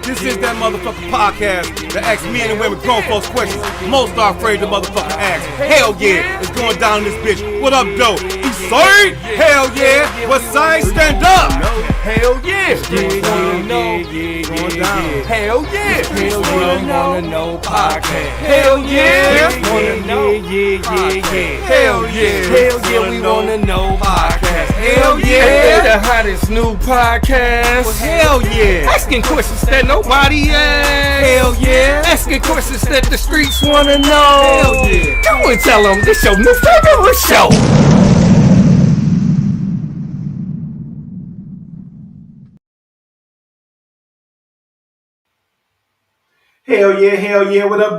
This is that motherfucking podcast that asks men and women grown folks questions most are afraid to motherfucking ask. Hell yeah, it's going down in this bitch. What up, though? East Side? Hell yeah. West Side? Stand up. Hell yeah. Going down. Hell yeah. Hell yeah. Wanna know podcast. Hell yeah. Wanna know. Yeah. Hell yeah. Hell yeah, we wanna know podcast. Hell yeah. Hey, the hottest new podcast. Well, hell yeah. Asking questions that nobody asks. Hell yeah. Asking questions that the streets wanna know. Hell yeah. Go and tell them this your new favorite show. Hell yeah, what up,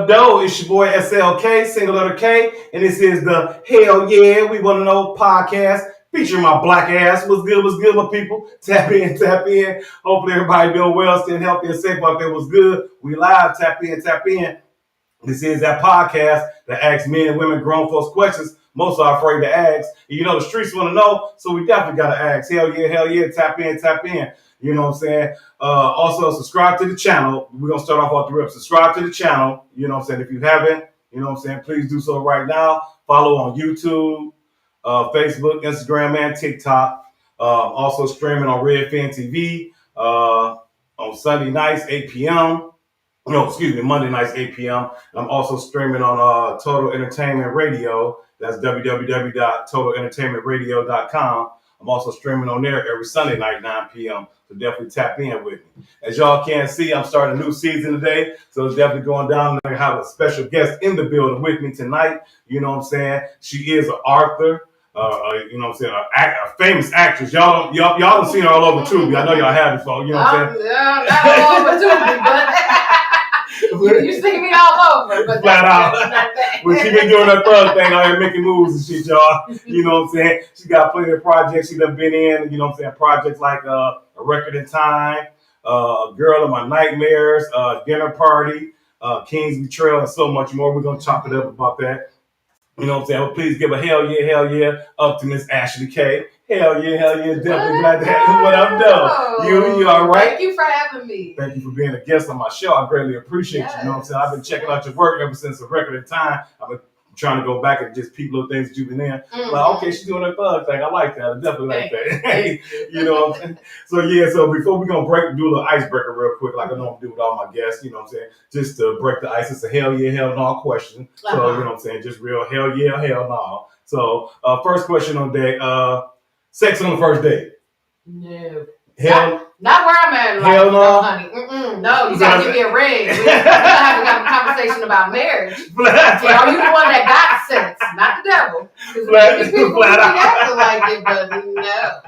though? It's your boy SLK, single letter K, and this is the Hell Yeah, We Wanna Know podcast, featuring my black ass. What's good, my people? Tap in. Hopefully everybody doing well, staying healthy and safe out there. What's good? We live, tap in. This is that podcast that asks men and women grown folks questions most are afraid to ask. You know, the streets want to know, so we definitely got to ask. Hell yeah, tap in. You know what I'm saying? Also, subscribe to the channel. We're going to start off the rip. Subscribe to the channel. You know what I'm saying? If you haven't, you know what I'm saying? Please do so right now. Follow on YouTube, Facebook, Instagram, and TikTok. Also streaming on Redfin TV on Sunday nights, 8 p.m. Monday nights, 8 p.m. I'm also streaming on Total Entertainment Radio. That's www.totalentertainmentradio.com. I'm also streaming on there every Sunday night, 9 p.m. So definitely tap in with me. As y'all can see, I'm starting a new season today. So it's definitely going down. I have a special guest in the building with me tonight. You know what I'm saying? She is an author. You know what I'm saying? A famous actress. Y'all done seen her all over Tubi. I know y'all have before. You know what I'm saying? Not all over Tubi, but you see me all over. But flat out. But she been doing her thug thing out here making moves and shit, y'all. You know what I'm saying? She got plenty of projects she done been in. You know what I'm saying? Projects like A Record in Time, Girl of My Nightmares, Dinner Party, King's Betrayal, and so much more. We're going to chop it up about that. You know what I'm saying? Well, please give a hell yeah up to Miss Ashley K. Hell yeah, definitely glad to have you. What up, though? You all right? Thank you for having me. Thank you for being a guest on my show. I greatly appreciate you. You know what I'm saying? I've been checking out your work ever since A Record in Time. I've been trying to go back and just peep little things that you've been in. Mm-hmm. Like, okay, she's doing her thug thing. I like that. I definitely like that. You know what I'm saying? So before we're going to do a little icebreaker real quick, like I normally do with all my guests, you know what I'm saying? Just to break the ice, it's a hell yeah, hell no question. So, you know what I'm saying? Just real hell yeah, hell no. So, first question on deck, sex on the first date. No. Not where I'm at. Hell no. Honey. No, you gotta give me a ring. We're gonna have a conversation about marriage. Are you the one that got sex, not the devil? Because people acting like it, but no.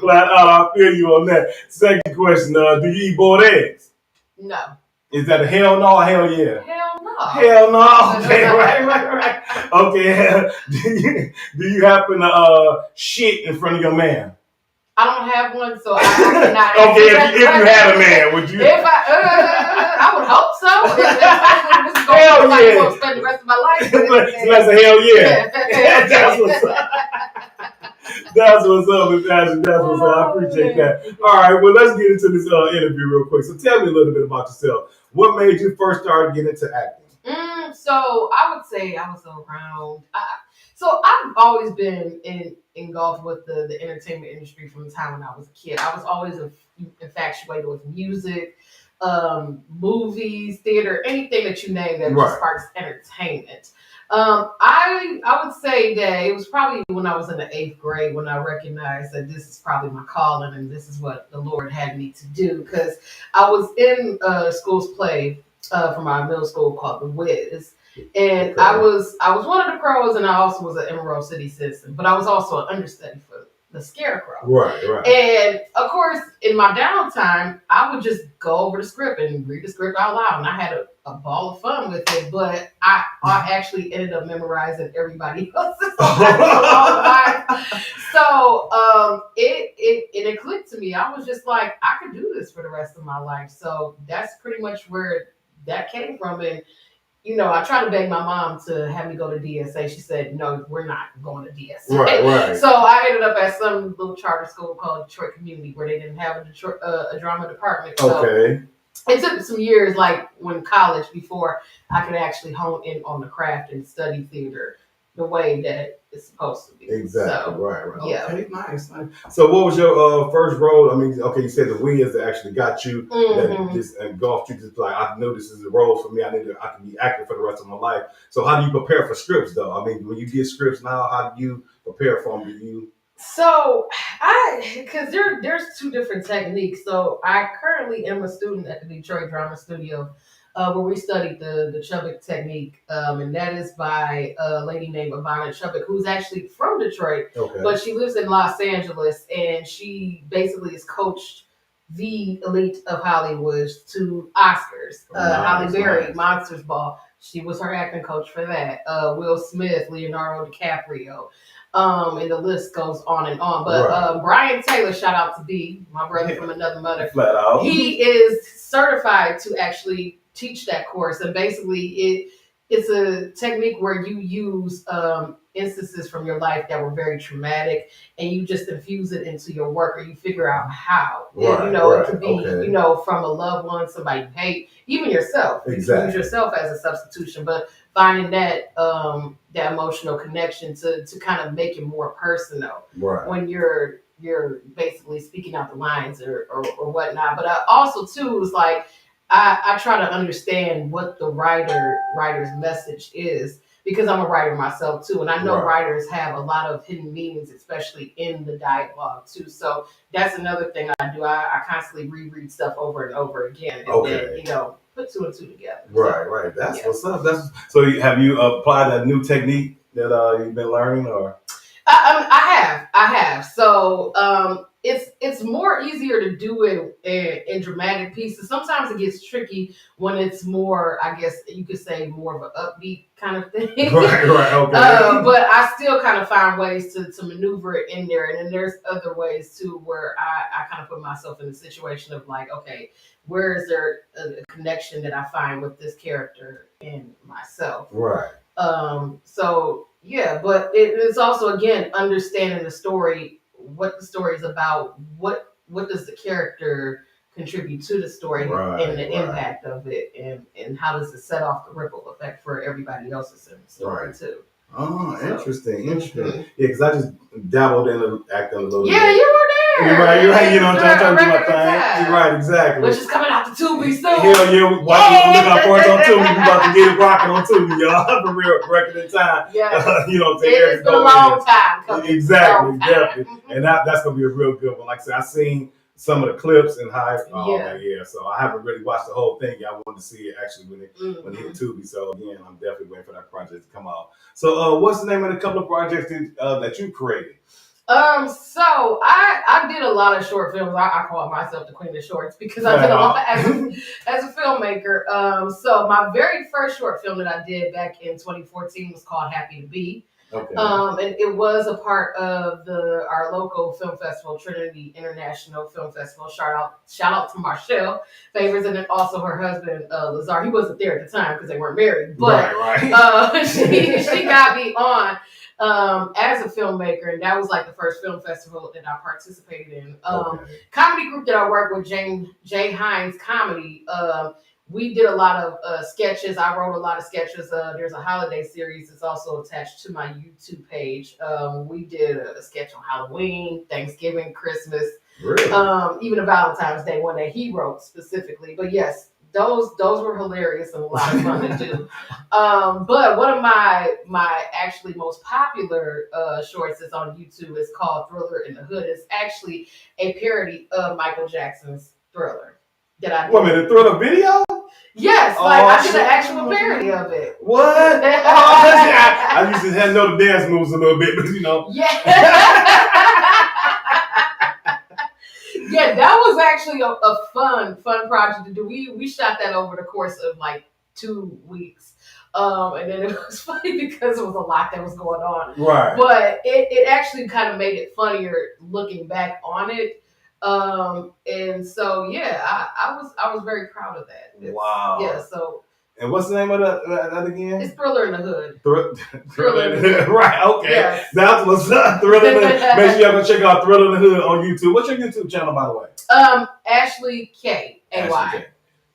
Flat out, I feel you on that. Second question: do you eat boiled eggs? No. Is that a hell no or hell yeah? Hell no. Hell no. Okay, right. Okay. Do you happen to shit in front of your man? I don't have one, so I cannot. Okay, if you had a man, would you? If I would hope so. Hell yeah. I'm going to spend the rest of my life. So that's a hell yeah. That's what's up. That's what's up, Miss Ashley. That's what's up. I appreciate that. All right, well, let's get into this interview real quick. So tell me a little bit about yourself. What made you first start getting into acting? So I would say I was around. So I've always been engulfed with the entertainment industry from the time when I was a kid. I was always infatuated with music, movies, theater, anything that you name that just sparks entertainment. I would say that it was probably when I was in the 8th grade when I recognized that this is probably my calling and this is what the Lord had me to do, because I was in school's play from my middle school called The Wiz. And okay. I was one of the pros, and I also was an Emerald City citizen, but I was also an understudy for the Scarecrow. Right. And of course, in my downtime, I would just go over the script and read the script out loud, and I had a ball of fun with it. But I actually ended up memorizing everybody else's lines. So it clicked to me. I was just like, I could do this for the rest of my life. So that's pretty much where that came from. And you know, I tried to beg my mom to have me go to DSA. She said, no, we're not going to DSA. Right. So I ended up at some little charter school called Detroit Community, where they didn't have a drama department. So okay. it took some years, like when college, before I could actually hone in on the craft and study theater the way that it's supposed to be. Exactly. So, Right. yeah. Okay. Nice. So, what was your first role? I mean, okay, you said the Wiz that actually got you, that just engulfed you. Just like, I know this is a role for me. I can be acting for the rest of my life. So, how do you prepare for scripts, though? I mean, when you get scripts now, how do you prepare for them? Do you? So because there's two different techniques. So I currently am a student at the Detroit Drama Studio, where we studied the Chubbuck technique, and that is by a lady named Ivana Chubbuck, who's actually from Detroit, Okay. but she lives in Los Angeles, and she basically has coached the elite of Hollywood to Oscars. Halle Berry, Monsters Ball. She was her acting coach for that. Will Smith, Leonardo DiCaprio. And the list goes on and on. But Brian Taylor, shout out to B, my brother from another mother. Flat out. He is certified to actually teach that course, and basically it's a technique where you use instances from your life that were very traumatic, and you just infuse it into your work, or you figure out how. It could be from a loved one, somebody you hate, even yourself. Exactly. You use yourself as a substitution, but finding that that emotional connection to kind of make it more personal when you're basically speaking out the lines or whatnot. But I also too was like, I try to understand what the writer's message is, because I'm a writer myself too, and I know writers have a lot of hidden meanings, especially in the dialogue too. So that's another thing I do. I constantly reread stuff over and over again, and then put two and two together. Right. That's what's up. So. Have you applied that new technique that you've been learning, or? I have. So it's more easier to do it in dramatic pieces. Sometimes it gets tricky when it's more, I guess you could say, more of an upbeat kind of thing. Right. Okay. But I still kind of find ways to maneuver it in there. And then there's other ways too where I kind of put myself in the situation of like, okay, where is there a connection that I find with this character and myself? Right. So yeah, but it's also, again, understanding the story, what the story is about, what does the character contribute to the story, and the impact of it, and how does it set off the ripple effect for everybody else's in the story too. Oh, interesting. Yeah, because I just dabbled in acting a little bit. Yeah, you were there. You're right. You know, I'm trying to do my thing. You're right, exactly. Which is coming out the Tubi soon. Hell yeah, look out for us on Tubi. We about to get it rocking on Tubi, y'all. For real, record in time. Yeah. It's been a long time coming. Exactly, definitely. And that's gonna be a real good one. Like I said, I seen some of the clips and how. So I haven't really watched the whole thing. I wanted to see it actually when it hit Tubi. So again, I'm definitely waiting for that project to come out. So what's the name of the couple of projects that you created? So I did a lot of short films. I call myself the queen of shorts because I did a lot as a filmmaker. So my very first short film that I did back in 2014 was called Happy to Be. Okay. And it was a part of our local film festival, Trinity International Film Festival. Shout out to Marshall Favors, and then also her husband, Lazar. He wasn't there at the time because they weren't married, but she got me on as a filmmaker, and that was like the first film festival that I participated in. Comedy group that I work with, Jay Hines Comedy. We did a lot of sketches. I wrote a lot of sketches. There's a holiday series that's also attached to my YouTube page. We did a sketch on Halloween, Thanksgiving, Christmas, really? Even a Valentine's Day one that he wrote specifically. But yes, those were hilarious and a lot of fun to do. But one of my actually most popular shorts that's on YouTube is called Thriller in the Hood. It's actually a parody of Michael Jackson's Thriller. That I did. Wait a minute, Thriller video? Yes, I did an actual parody of it. What? I used to know the dance moves a little bit, but Yeah. Yeah, that was actually a fun project to do. We shot that over the course of like 2 weeks. And then it was funny because it was a lot that was going on. Right. But it actually kind of made it funnier looking back on it. And so yeah, I was very proud of that. Wow. Yeah. So. And what's the name of that again? It's Thriller in the Hood. Thriller in the Hood. Right. Okay. Yes. That's what's up. Thriller in the Hood. Make sure y'all go check out Thriller in the Hood on YouTube. What's your YouTube channel, by the way? Ashley K. AY.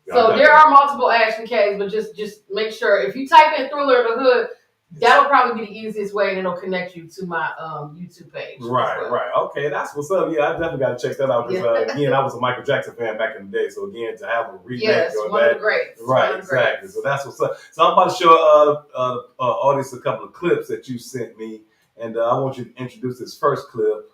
So there are multiple Ashley K's, but just make sure if you type in Thriller in the Hood, that'll probably be the easiest way, and it'll connect you to my YouTube page. Right. Okay, that's what's up. Yeah, I definitely got to check that out because again, I was a Michael Jackson fan back in the day. So again, to have a remake of one that, of the greats. Right, exactly. So that's what's up. So I'm about to show audience a couple of clips that you sent me, and I want you to introduce this first clip.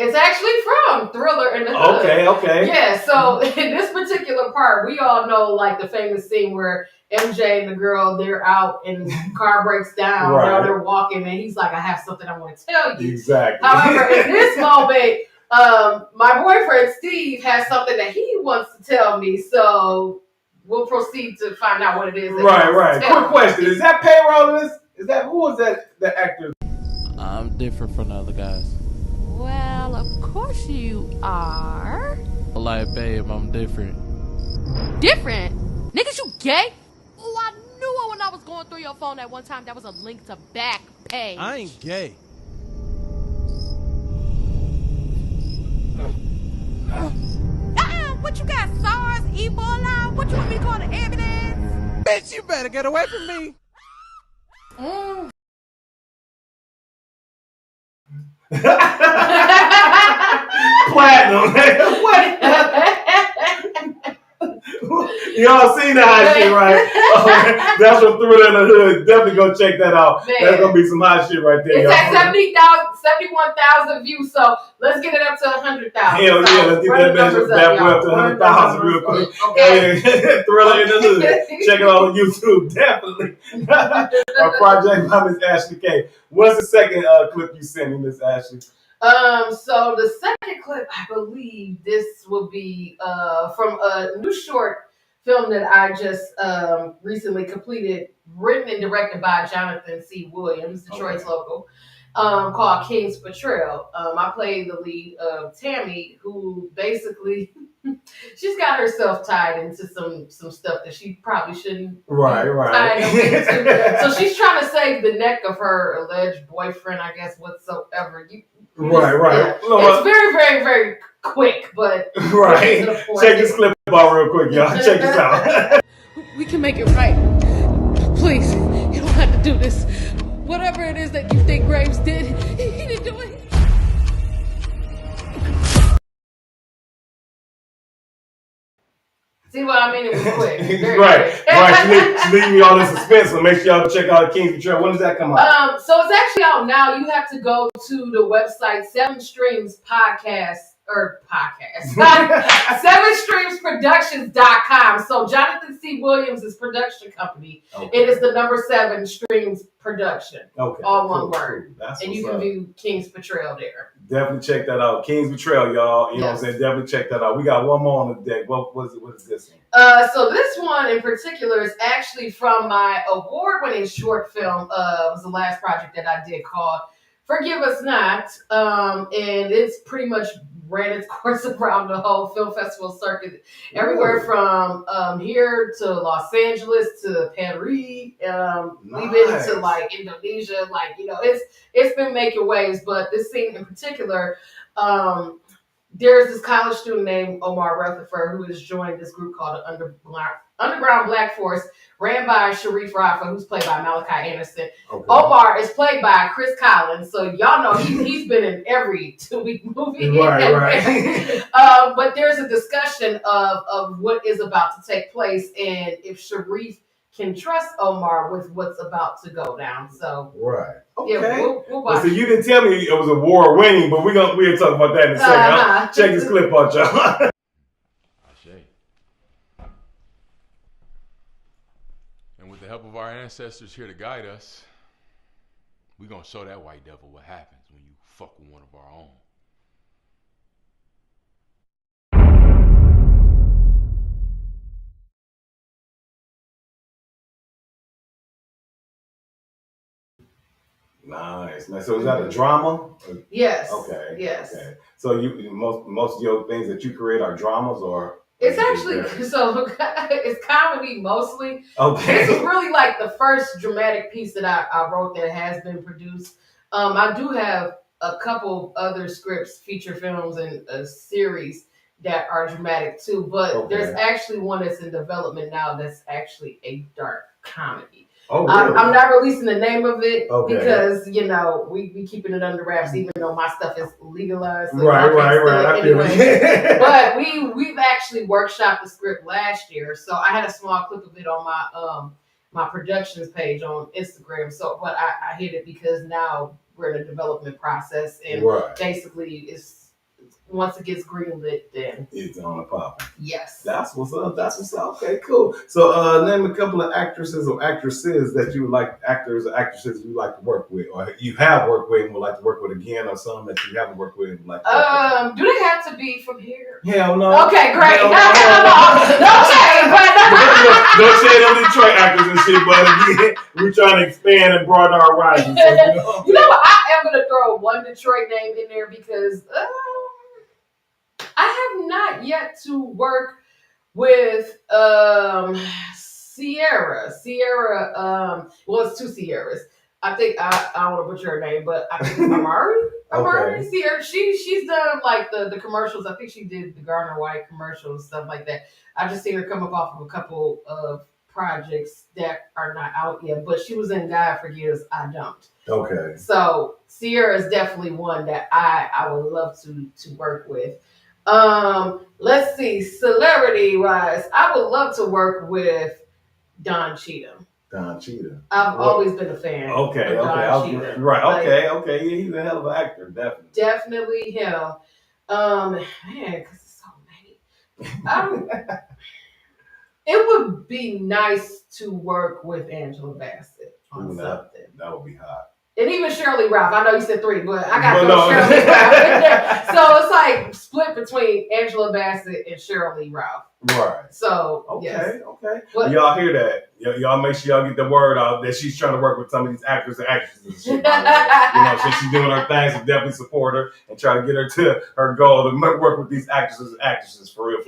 It's actually from Thriller in the Hood. Okay. Yeah, so in this particular part, we all know like the famous scene where MJ and the girl, they're out and the car breaks down while they're walking, and he's like, I have something I want to tell you. Exactly. However, in this moment, my boyfriend Steve has something that he wants to tell me, so we'll proceed to find out what it is. Right. Quick question. Is that Payroll in this? Who was that the actor? I'm different from the other guys. Well, of course you are. Like, babe, I'm different. Different? Niggas, you gay? Oh, I knew it when I was going through your phone that one time. That was a link to Backpage. I ain't gay. What you got, SARS, Ebola? What you want me to call the evidence? Bitch, you better get away from me. Platinum. What? Y'all seen the hot shit, right? That's what Thriller in the Hood. Definitely go check that out. Man. That's gonna be some hot shit right there. It's at 71,000 views, so let's get it up to 100,000. Hell yeah, let's get that measure back up to 100,000 real quick. Okay. Thriller in the Hood. Check it out on YouTube, definitely. Our project by Miss Ashley K. What's the second clip you sent me, Miss Ashley? So the second clip, I believe this will be from a new short film that I just recently completed, written and directed by Jonathan C. Williams, Detroit's local, called King's Betrayal. I played the lead of Tammy, who basically she's got herself tied into some stuff that she probably shouldn't. Right. Into. So she's trying to save the neck of her alleged boyfriend, I guess, whatsoever. Right. Yeah. It's very, very, very quick, but right. Check this clip out real quick, y'all. Check this out. We can make it right. Please, you don't have to do this. Whatever it is that you think Graves did, he didn't do it. See what I mean? It was quick. Very right. quick. She leaving me all in suspense, so make sure y'all check out King's Betrayal. When does that come out? So it's actually out now. You have to go to the website 7streamsproductions.com. So Jonathan C. Williams' production company. Okay. It is the number 7 Streams Production. Okay. All one word. That's and you can view King's Betrayal there. Definitely check that out. King's Betrayal, y'all. You know what I'm saying? Definitely check that out. We got one more on the deck. What is this one? So this one in particular is actually from my award-winning short film. It was the last project that I did called Forgive Us Not. And it's pretty much ran its course around the whole film festival circuit. Everywhere from here to Los Angeles to Paris. We've been to like Indonesia. Like, you know, it's been making waves. But this scene in particular, there's this college student named Omar Rutherford who has joined this group called the Underground Black Force, ran by Sharif Rafa, who's played by Malachi Anderson. Okay. Omar is played by Chris Collins, so y'all know he's been in every 2-week movie. Right. But there's a discussion of what is about to take place and if Sharif can trust Omar with what's about to go down. So right. Okay. Yeah, we'll watch. So you didn't tell me it was award winning, but we'll talk about that in a second. Check this clip out, y'all. And with the help of our ancestors here to guide us, we're gonna show that white devil what happens when you fuck with one of our own. Nice. So is that a drama? Yes. Okay. Yes. Okay. So you most of your things that you create are dramas, or it's actually it's comedy mostly. Okay. This is really like the first dramatic piece that I wrote that has been produced. I do have a couple other scripts, feature films, and a series that are dramatic too. But Okay. there's actually one that's in development now that's actually a dark comedy. Oh, really? I'm not releasing the name of it Okay. because we keeping it under wraps, even though my stuff is legalized. So Right. I feel anyway. it. But we've actually workshopped the script last year, so I had a small clip of it on my productions page on Instagram. So, but I hit it because now we're in a development process, and Right. basically it's once it gets greenlit, then It's on the pop. yes. That's what's up. Okay, cool. So, name a couple of actresses or actresses that you would like, actors or actresses you like to work with, or you have worked with and would like to work with again, or some that you haven't worked with and would like to work Do they have to be from here? with. Hell no. Okay, great. Hell No shade, but Don't say them Detroit actors and shit, but again, we're trying to expand and broaden our horizons. So, you know what? I am gonna throw one Detroit name in there because I have not yet to work with Sierra. Well, it's two Sierras. I think I don't want to butcher her name, but I think Amari. Okay. Sierra. She's done like the commercials. I think she did the Gardner White commercials, stuff like that. I just seen her come up off of a couple of projects that are not out yet, but she was in God Forgives, I Don't. Okay. So Sierra is definitely one that I would love to work with. Let's see, celebrity wise, I would love to work with Don Cheadle. Don Cheadle. I've always been a fan. Okay. of Don Cheadle. Right. Like, Okay. Yeah, he's a hell of an actor, definitely. Definitely him. Man, because it's so many. It would be nice to work with Angela Bassett on something. That would be hot. And even Shirley Ralph. I know you said 3, but I got But to no. Shirley Ralph in there. So it's like split between Angela Bassett and Shirley Ralph. Right. So Okay. yes. Okay. What- Y'all hear that? Y'all make sure y'all get the word out that she's trying to work with some of these actors and actresses and shit. So she's doing her thing, so definitely support her and try to get her to her goal to work with these actresses and actresses for real.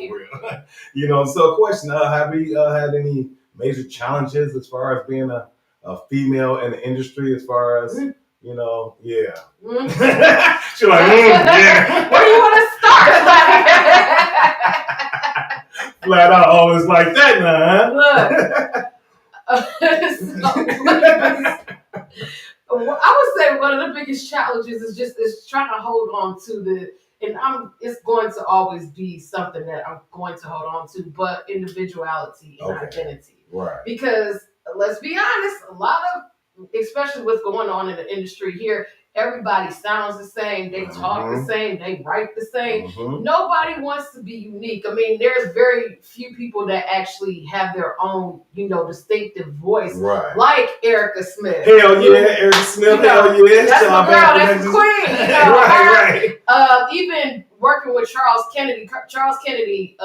So question, have you had any major challenges as far as being a female in the industry as far as, yeah. Mm. She's like, yeah. Where do you want to start? Flat out, always like that now, Look. I would say one of the biggest challenges is trying to hold on to it's going to always be something that I'm going to hold on to, but individuality and identity. Right. Because let's be honest, a lot of, especially what's going on in the industry here, everybody sounds the same, they talk the same, they write the same. Mm-hmm. Nobody wants to be unique. I mean, there's very few people that actually have their own, distinctive voice, Right. like Erica Smith. Hell yeah, Erica Smith. Hell yeah, that's my girl. That's the queen. Right. Even working with Charles Kennedy. Charles Kennedy,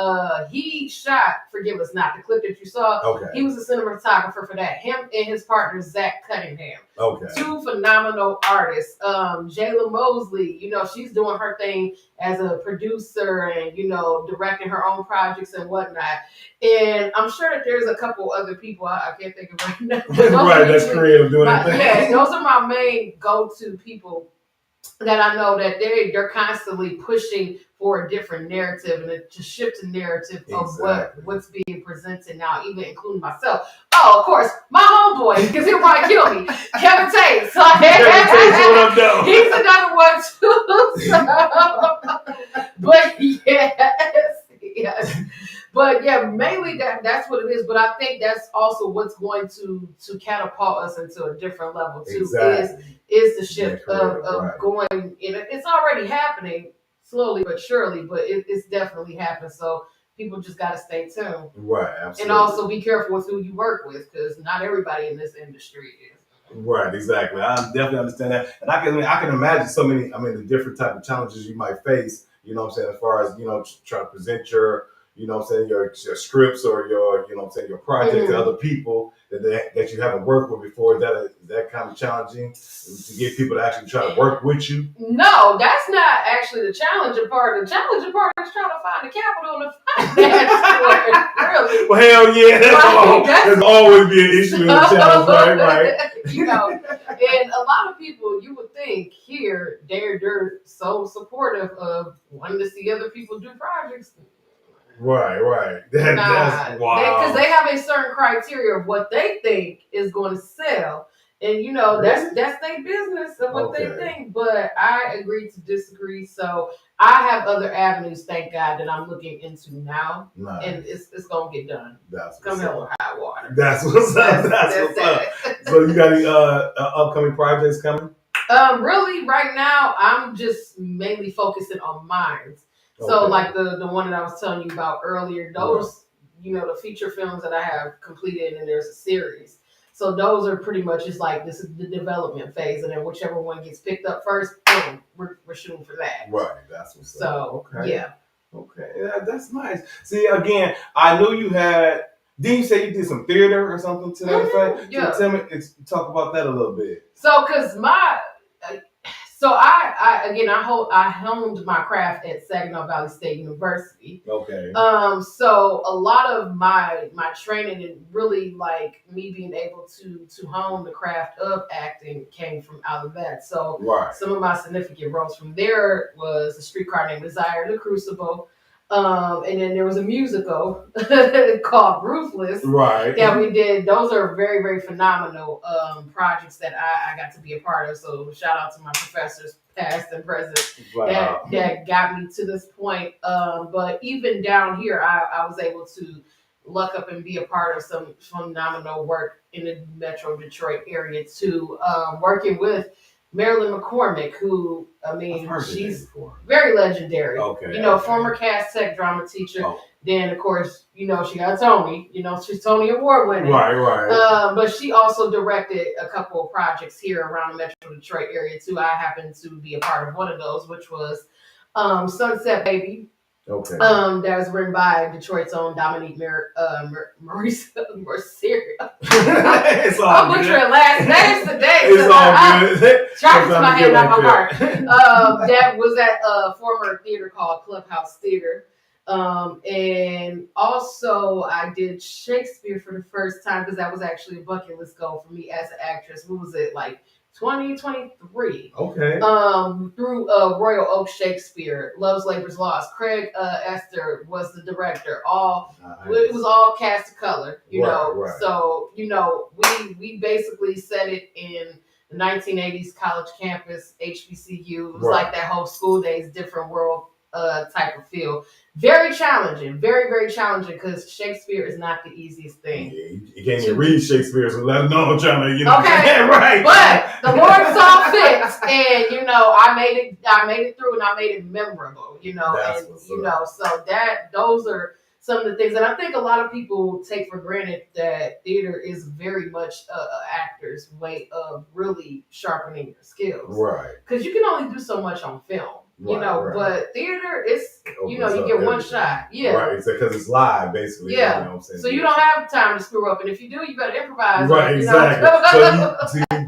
he shot "Forgive Us Not," the clip that you saw. Okay. He was a cinematographer for that. Him and his partner Zach Cunningham. Okay. 2 phenomenal artists. Jayla Mosley, she's doing her thing as a producer and, directing her own projects and whatnot. And I'm sure that there's a couple other people I can't think of right now. Right, that's creative doing that thing. Yeah, those are my main go-to people that I know that they're constantly pushing for a different narrative and to shift the narrative of what's being presented now, even including myself. Oh, of course, my homeboy, because he'll probably kill me. Kevin Tate. So Kevin Tate's what I'm doing. He's another one too. But yes. But yeah, mainly that's what it is. But I think that's also what's going to catapult us into a different level too. Is the shift of going. It's already happening slowly but surely, but it's definitely happening. So people just got to stay tuned. Right, absolutely. And also be careful with who you work with, because not everybody in this industry is. Right, exactly. I definitely understand that. And I can imagine so many, the different type of challenges you might face, as far as, trying to present your, your scripts or your, your project to other people that you haven't worked with before. Is that kind of challenging to get people to actually try to work with you? No, that's not actually the challenging part. The challenging part is trying to find the capital and the finance for it, really. Well, hell yeah, Right, there's always be an issue in the challenge, right? You know, and a lot of people, you would think here, they're so supportive of wanting to see other people do projects. Right. That's wow. Because they have a certain criteria of what they think is going to sell. And you know, Really? that's their business and what they Okay. think. But I agree to disagree. So I have other avenues, thank God, that I'm looking into now. Nice. And it's gonna get done. That's Come what's hell up. or high water. That's what's up. That's what's up. it. So you got any upcoming projects coming? Really, right now, I'm just mainly focusing on mine. So, Okay. like the one that I was telling you about earlier, those, you know, the feature films that I have completed, and there's a series. So those are pretty much just like, this is the development phase, and then whichever one gets picked up first, boom, we're shooting for that. Right. That's what's up. So Okay. yeah. Okay. Yeah, that's nice. See, again, I knew you had. Didn't you say you did some theater or something to that effect? Yeah. So tell me, talk about that a little bit. So, cause I honed my craft at Saginaw Valley State University. Okay. So a lot of my training and really like me being able to hone the craft of acting came from out of that. So Right. some of my significant roles from there was A Streetcar Named Desire, The Crucible, and then there was a musical called Ruthless Right. that we did. Those are very, very phenomenal projects that I got to be a part of. So shout out to my professors, past and present, Wow. that got me to this point. But even down here, I was able to luck up and be a part of some phenomenal work in the Metro Detroit area too. Working with Marilyn McCormick, who, I mean, I've heard the name she's before. very legendary. Okay. You know, okay. former Cass Tech drama teacher. Oh. Then, of course, you know, she got Tony. You know, she's Tony Award winning. Right. But she also directed a couple of projects here around the Metro Detroit area too. I happened to be a part of one of those, which was Sunset Baby. Okay. That was written by Detroit's own Dominique Merceria. It's all I'm good. butchering last names today. It's all good. Trying to my head, not my heart. heart. That was at a former theater called Clubhouse Theater. And also I did Shakespeare for the first time because that was actually a bucket list goal for me as an actress. What was it, like 2023? Okay. Through Royal Oak Shakespeare, Love's Labor's Lost. Craig Esther was the director. It was all cast of color, you know. Right. So, you know, we basically set it in the 1980s college campus, HBCU. It was like that whole school days, different world type of feel. Very challenging, very, very challenging, because Shakespeare is not the easiest thing. Yeah, you can't even read Shakespeare, so let them know I'm trying to, you know. Okay, right. But the Lord saw fit, and you know, I made it through, and I made it memorable. You know, That's and what's you up. know, so those are some of the things, and I think a lot of people take for granted that theater is very much a actor's way of really sharpening your skills. Right. Because you can only do so much on film. You Right, know, right. but theater, it's, you know, Opens you up get one everything. shot. Yeah. Right, because it's live, basically. Yeah. You know what I'm saying? So you don't have time to screw up, and if you do, you better improvise. Right, you exactly. know?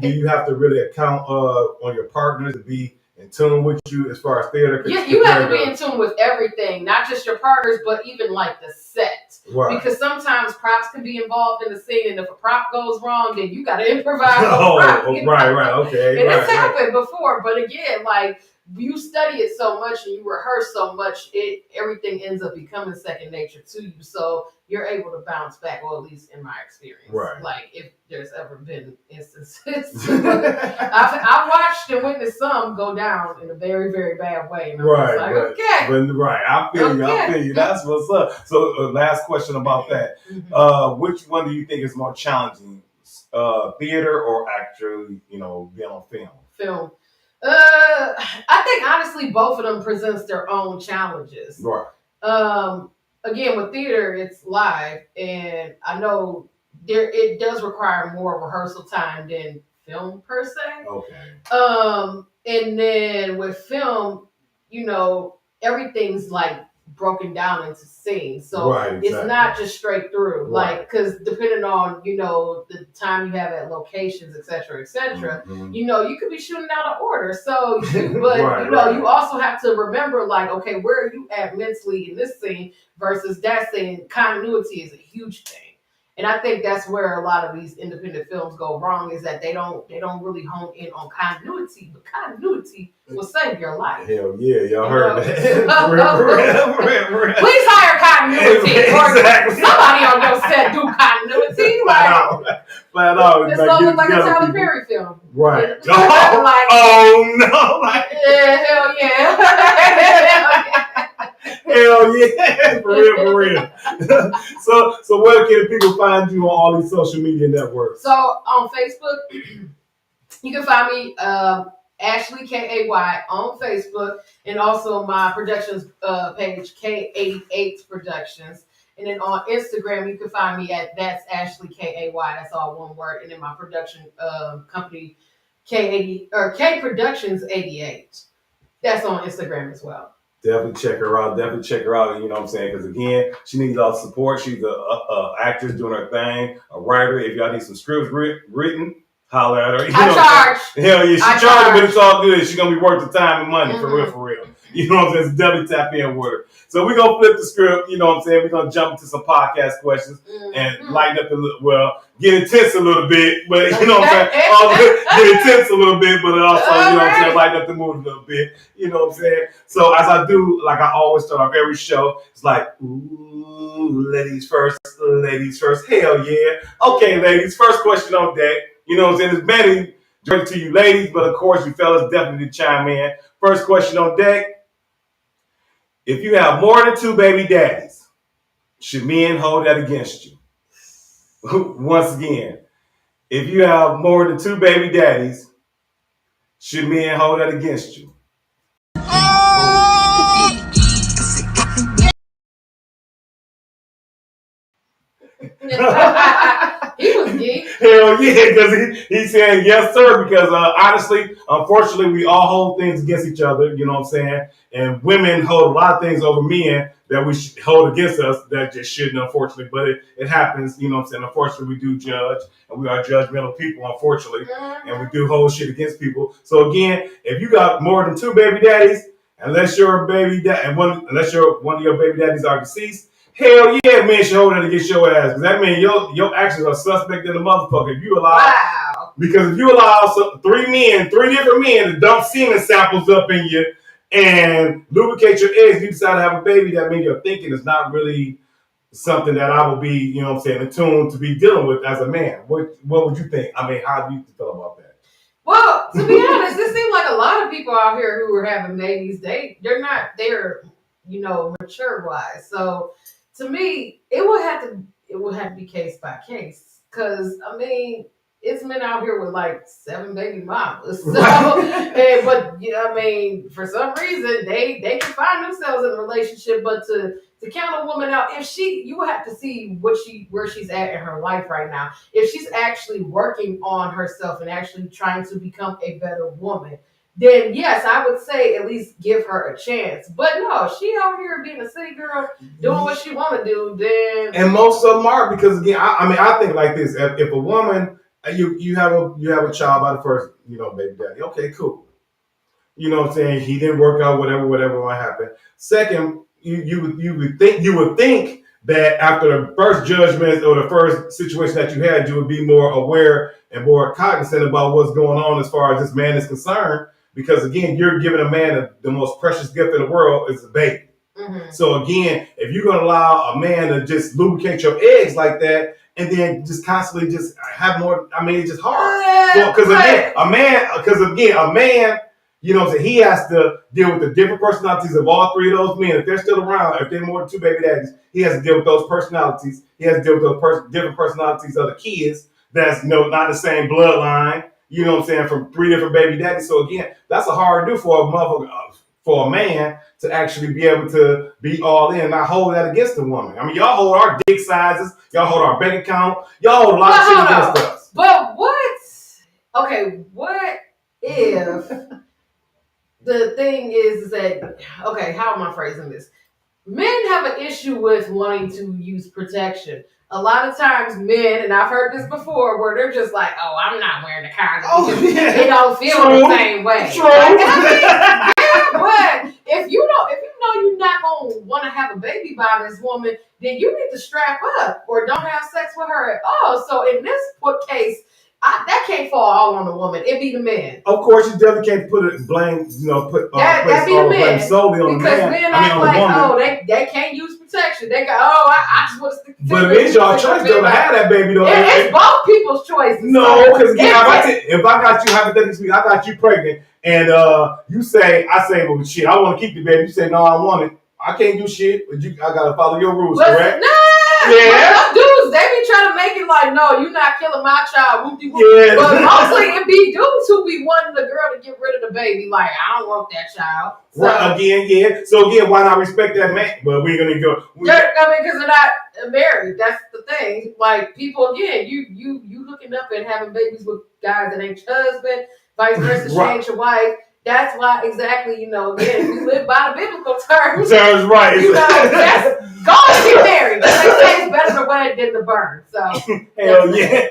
Do you have to really account on your partners to be in tune with you as far as theater? Yeah, you have to be in tune with everything, not just your partners, but even like the set. Right. Because sometimes props can be involved in the scene, and if a prop goes wrong, then you got to improvise. on Oh, the prop, you know? right, okay. And right, it's happened before, but again, like, you study it so much and you rehearse so much, everything ends up becoming second nature to you. So you're able to bounce back, well, at least in my experience. Right. Like, if there's ever been instances. right. I've watched and witnessed some go down in a very, very bad way. And I'm just like, okay. Right, I feel you. That's what's up. So, last question about that. Mhm. Which one do you think is more challenging, theater or actually, you know, being on film? Film. I think honestly both of them presents their own challenges. Right. Again, with theater, it's live, and I know it does require more rehearsal time than film per se. Okay. And then with film, you know, everything's like broken down into scenes. So Right, it's exactly. not just straight through. Right. Like, because depending on, the time you have at locations, et cetera, Mhm. you could be shooting out of order. So, but, Right. you also have to remember, like, okay, where are you at mentally in this scene versus that scene? Continuity is a huge thing. And I think that's where a lot of these independent films go wrong, is that they don't really hone in on continuity, but continuity will save your life. Hell yeah, y'all heard that. Real. Please hire continuity, Exactly. or somebody on your set do continuity. Flat out. This Like, don't get look like a together, Tyler people. Perry film. Right. Like, Oh no! Like, yeah, hell yeah. hell yeah! For real. So where can people find you on all these social media networks? So on Facebook, you can find me Ashley Kay on Facebook, and also my productions page K88 Productions. And then on Instagram, you can find me at That's Ashley Kay. That's all one word. And then my production company K80 or K Productions 88. That's on Instagram as well. Definitely check her out. You know what I'm saying? Because again, she needs all the support. She's a actress doing her thing, a writer. If y'all need some scripts written, holler at her. You know I what I'm charge. saying? Hell yeah, she charging, but it's all good. She's gonna be worth the time and money for real. You know what I'm saying? So definitely tap in with her. So we're gonna flip the script. You know what I'm saying? We're gonna jump into some podcast questions and lighten up get intense a little bit, but you know what I'm saying? Get intense a little bit, but also, you know what I'm saying, lighten up the mood a little bit. You know what I'm saying? So as I do, like I always start off every show, it's like, ooh, ladies first. Hell yeah. Okay, ladies, first question on deck. You know what I'm saying? There's many directed to you ladies, but of course you fellas definitely chime in. First question on deck. If you have more than 2 baby daddies, should men hold that against you? Once again, if you have more than 2 baby daddies, should men hold that against you? He was geek. Hell yeah, because he's saying yes, sir, because honestly, unfortunately, we all hold things against each other, you know what I'm saying? And women hold a lot of things over men that we should hold against us that just shouldn't, unfortunately. But it happens, you know what I'm saying? Unfortunately, we do judge, and we are judgmental people, unfortunately, and we do hold shit against people. So again, if you got more than 2 baby daddies, unless you're a baby dad, unless one of your baby daddies are deceased, hell yeah, man should hold that against your ass. Because that means your actions are suspect in the motherfucker. If you allow, because if you allow 3 different men to dump semen samples up in you and lubricate your eggs, you decide to have a baby, that means your thinking is not really something that I would be, you know what I'm saying, attuned to be dealing with as a man. What would you think? I mean, how do you feel about that? Well, to be honest, it seems like a lot of people out here who are having babies, they're mature wise. So to me, it would have to be case by case. Cause I mean, it's men out here with like 7 baby mamas. So, I mean, for some reason they can find themselves in a relationship, but to count a woman out, you will have to see where she's at in her life right now. If she's actually working on herself and actually trying to become a better woman, then yes, I would say at least give her a chance. But no, she out here being a city girl, doing what she want to do, then. And most of them are, because again, I think like this: if a woman, you have a child by the first, baby daddy, okay, cool. You know what I'm saying? He didn't work out, whatever might happen. Second, you would think that after the first judgment or the first situation that you had, you would be more aware and more cognizant about what's going on as far as this man is concerned. Because again, you're giving a man the most precious gift in the world is a baby. Mm-hmm. So again, if you're gonna allow a man to just lubricate your eggs like that, and then just constantly just have more, I mean, it's just hard. Because a man, you know what I'm saying, he has to deal with the different personalities of all 3 of those men. If they're still around, if they're more than 2 baby daddies, he has to deal with those personalities. He has to deal with those different personalities of the kids that's not the same bloodline. You know what I'm saying, from 3 different baby daddies. So again, that's a hard to do for a motherfucker, for a man to actually be able to be all in and not hold that against the woman. I mean, y'all hold our dick sizes, y'all hold our bank account, y'all hold a lot of shit against us. But what if the thing is that, okay, how am I phrasing this? men have an issue with wanting to use protection. A lot of times men, and I've heard this before, where they're just like, "Oh, I'm not wearing the condom because it don't feel the same way." True. Like, I mean, but if you know you're not gonna want to have a baby by this woman, then you need to strap up or don't have sex with her at all. So in this case, that can't fall all on the woman. It be the man. Of course, you definitely can't put blame, put That place be all the the blame man. solely on the Because man. men I mean, act on like, the woman. oh, they can't use protection. They go, oh, I just want to stick to But it is y'all choice though to have that baby though. It's both people's choices. No, because if I got you, hypothetically speaking, I got you pregnant, and I say, well, shit, I want to keep the baby. You say, no, I want it. I can't do shit, but I gotta follow your rules, correct? Yeah. Some dudes, they be trying to make it like, no, you're not killing my child. Whoop-de-whoop. Yeah. But mostly it be dudes who be wanting the girl to get rid of the baby. Like, I don't want that child. So, Right, again. So again, why not respect that man? Well, we're gonna go. because they're not married. That's the thing. Like, people, again, you looking up and having babies with guys that ain't your husband, vice versa, she ain't your wife. That's why exactly, again, if we live by the biblical terms. Sounds right. That's go and get married. They say it's better to wed than to burn. So Hell yeah.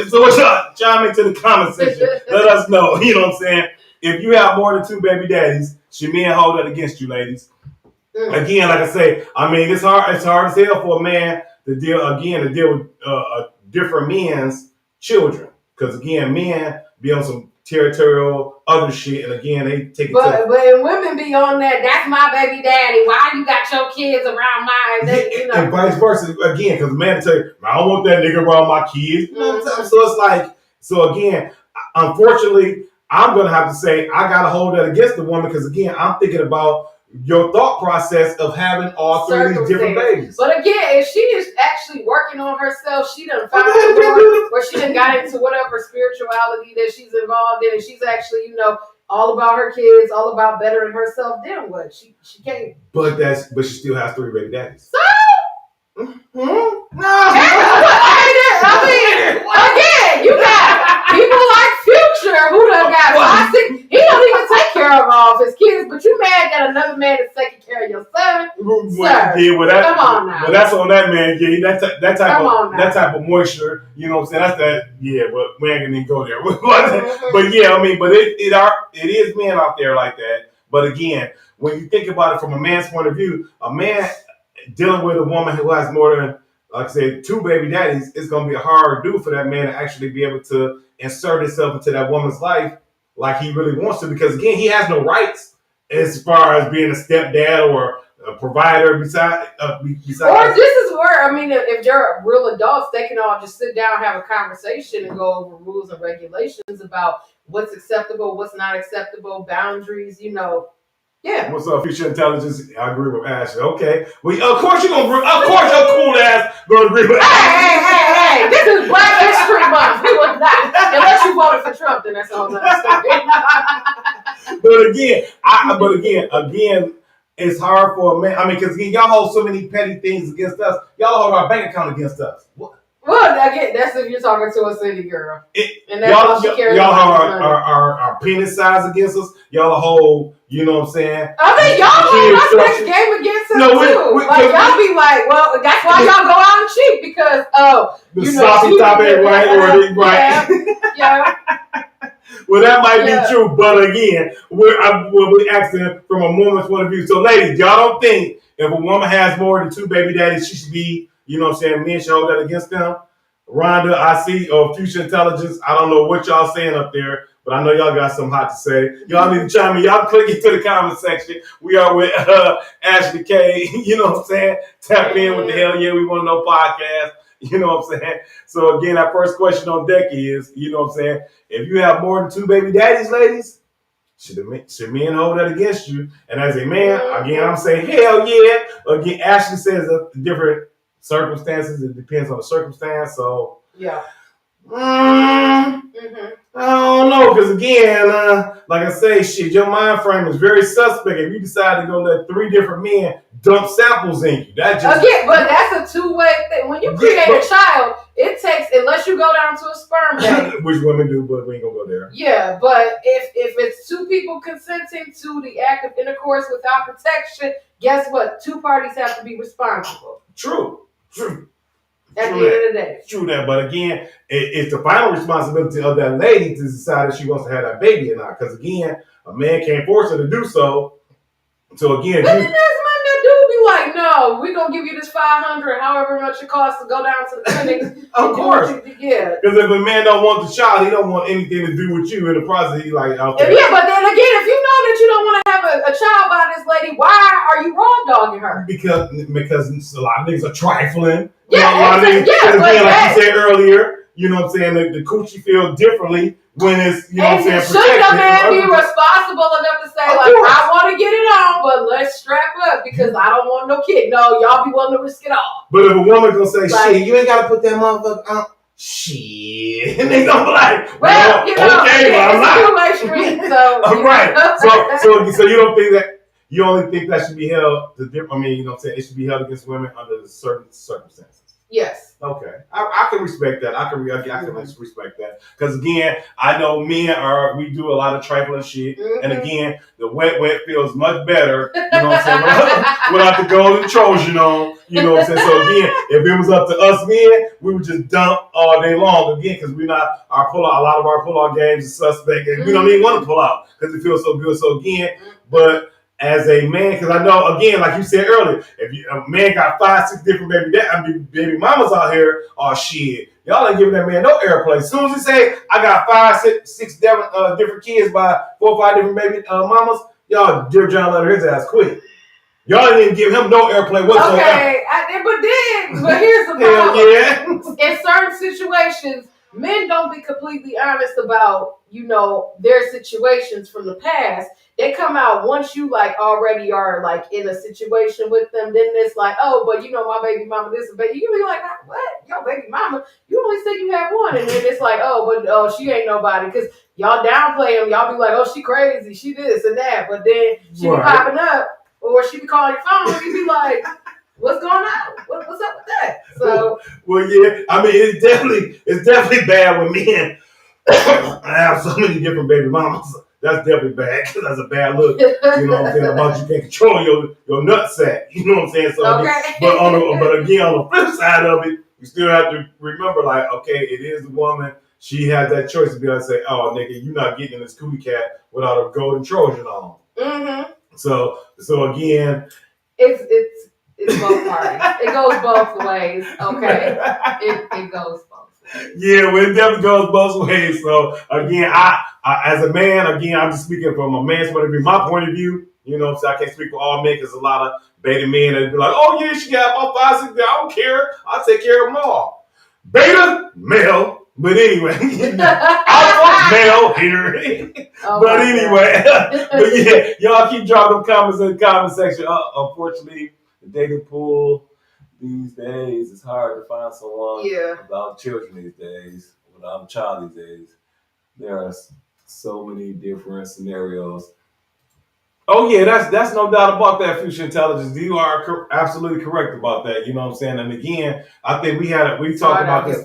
So what's up? Chime into the comment section. Let us know. You know what I'm saying? If you have more than 2 baby daddies, should men hold that against you, ladies? Again, like I say, I mean, it's hard as hell for a man to deal with different men's children. Because again, men be on some territorial other shit, and again, they take it. But women be on that. That's my baby daddy. Why you got your kids around mine? And vice versa again, because the man tell you, I don't want that nigga around my kids. You know what I'm saying? So it's like, so again, unfortunately, I'm gonna have to say I gotta hold that against the woman because again, I'm thinking about your thought process of having all 3 of these different babies. But again, if she is actually working on herself, she done found the Lord, or she done got into whatever spirituality that she's involved in, and she's actually, all about her kids, all about bettering herself, then what? She can't. But she still has 3 baby daddies. So No. I mean, again, you got people like Future who done got 5, 6. He don't even take care of all of his kids, but you mad that another man is taking care of your son? Come on now. But that's on that man. Yeah, that type of moisture. You know what I'm saying? That's that. Yeah, but we ain't gonna go there. But yeah, I mean, but it is men out there like that. But again, when you think about it from a man's point of view, a man dealing with a woman who has more than, like I said, 2 baby daddies, it's going to be a hard do for that man to actually be able to insert himself into that woman's life like he really wants to. Because again, he has no rights as far as being a stepdad or a provider besides. Or this is where, if they're real adults, they can all just sit down, have a conversation, and go over rules and regulations about what's acceptable, what's not acceptable, boundaries, Yeah. What's up, Future Intelligence? I agree with Ashley. Okay. Well, of course your cool ass gonna agree with Ashley. Hey. This is Black History Month. We would not. Unless you voted for Trump, then that's all I'm saying. But again, it's hard for a man. Because again, y'all hold so many petty things against us. Y'all hold our bank account against us. What? Well, again, that's if you're talking to a city girl. And that's all she carries. Y'all hold our penis size against us. Y'all hold, you know what I'm saying? Y'all hold our sex game against us too. Y'all be like, well, that's why y'all go out and cheat because, the sloppy top ain't right. Yeah. Well, that might be true, but again, we're asking from a woman's point of view. So, ladies, y'all don't think if a woman has more than 2 baby daddies, she should be, you know what I'm saying, men should hold that against them? Rhonda, I see, Future Intelligence, I don't know what y'all saying up there, but I know y'all got something hot to say. Y'all need to chime in. Y'all click into the comment section. We are with Ashley K. You know what I'm saying? Tap in with the Hell Yeah, We Want to Know podcast. You know what I'm saying? So again, our first question on deck is, you know what I'm saying, if you have more than 2 baby daddies, ladies, should men hold that against you? And as a man, again, I'm saying, hell yeah. Again, Ashley says different circumstances. It depends on the circumstance. So, yeah. I don't know, because again, like I say, shit, your mind frame is very suspect. If you decide to go let 3 different men dump samples in you, that just again, but that's a 2-way thing. When you create a child, it takes, unless you go down to a sperm bank. Which women do, but we ain't gonna go there. Yeah, but if it's two people consenting to the act of intercourse without protection, guess what? Two parties have to be responsible. True. At the end of the day. True that, but again, it's the final responsibility of that lady to decide if she wants to have that baby or not. Because again, a man can't force her to do so. So again, but then there's men that do be like, no, we're gonna give you this $500, however much it costs to go down to the clinic. of course. Yeah. Because if a man don't want the child, he don't want anything to do with you in the process. He like, okay. Yeah, but then again, if you know that you don't want to have a child by this lady, why are you raw dogging her? Because a lot of niggas are trifling. Yeah, a lot of niggas, yeah, again, but like you said earlier, you know what I'm saying, the coochie feel differently when it's, you know what I'm saying, should the man be responsible enough to say, like, I want to get it on, but let's strap up because I don't want no kid. No, y'all be willing to risk it all. But if a woman gonna say, like, shit, you ain't gotta put that motherfucker on. Shit. And they gonna be like, well, you know, okay, well, I'm not. It's a two-way street, so. Right. So you don't think that, you only think that should be held to different, I mean, you know what I'm saying, it should be held against women under certain circumstances. Yes. Okay, I can respect that. I can respect that because again, I know we do a lot of trifling shit, and again, the wet feels much better. You know what I'm saying? Without the golden Trojan on. You know what I'm saying? So again, if it was up to us men, we would just dump all day long again because we're not a lot of our pull-out games are suspect, and we don't even want to pull out because it feels so good. So again, but as a man, because I know, again, like you said earlier, if a man got 5-6 different baby mamas out here, oh shit, y'all ain't giving that man no airplay. As soon as he say, I got 5-6 different kids by 4 or 5 different baby mamas, y'all, Dear John, let his ass quit. Y'all didn't give him no airplay whatsoever. Okay, but here's the problem. Yeah. In certain situations, men don't be completely honest about, their situations from the past. They come out once you already are in a situation with them. Then it's like, oh, but my baby mama, this is baby. You be like, what? Your baby mama? You only said you had one, and then it's like, oh, she ain't nobody because y'all downplay them. Y'all be like, oh, she crazy, she this and that. But then she be popping up, or she be calling your phone, and you be like, what's going on? What's up with that? So, well, yeah, I mean, it's definitely bad with men. I have so many different baby mamas. That's definitely bad because that's a bad look. You know what I'm saying? About you can't control your nutsack. You know what I'm saying? So, okay. but again, on the flip side of it, you still have to remember, okay, it is the woman. She has that choice to be able to say, "Oh, nigga, you're not getting in this cootie cat without a golden Trojan on." Mm-hmm. So again, it's both parties. It goes both ways. Okay, it goes both. Yeah, well, it definitely goes both ways. So again, I as a man, I'm just speaking from a man's point of view, my point of view. You know, so I can't speak for all men because a lot of beta men that be like, oh yeah, she got my 5-6. I don't care. I'll take care of them all. Beta male, but anyway, alpha male here. But anyway, but yeah, y'all keep dropping comments in the comment section. Unfortunately, the dating pool these days, it's hard to find someone without children these days, without a child these days. There are so many different scenarios. Oh yeah, that's no doubt about that, Future Intelligence. You are absolutely correct about that. You know what I'm saying? And again, I think we talked about this.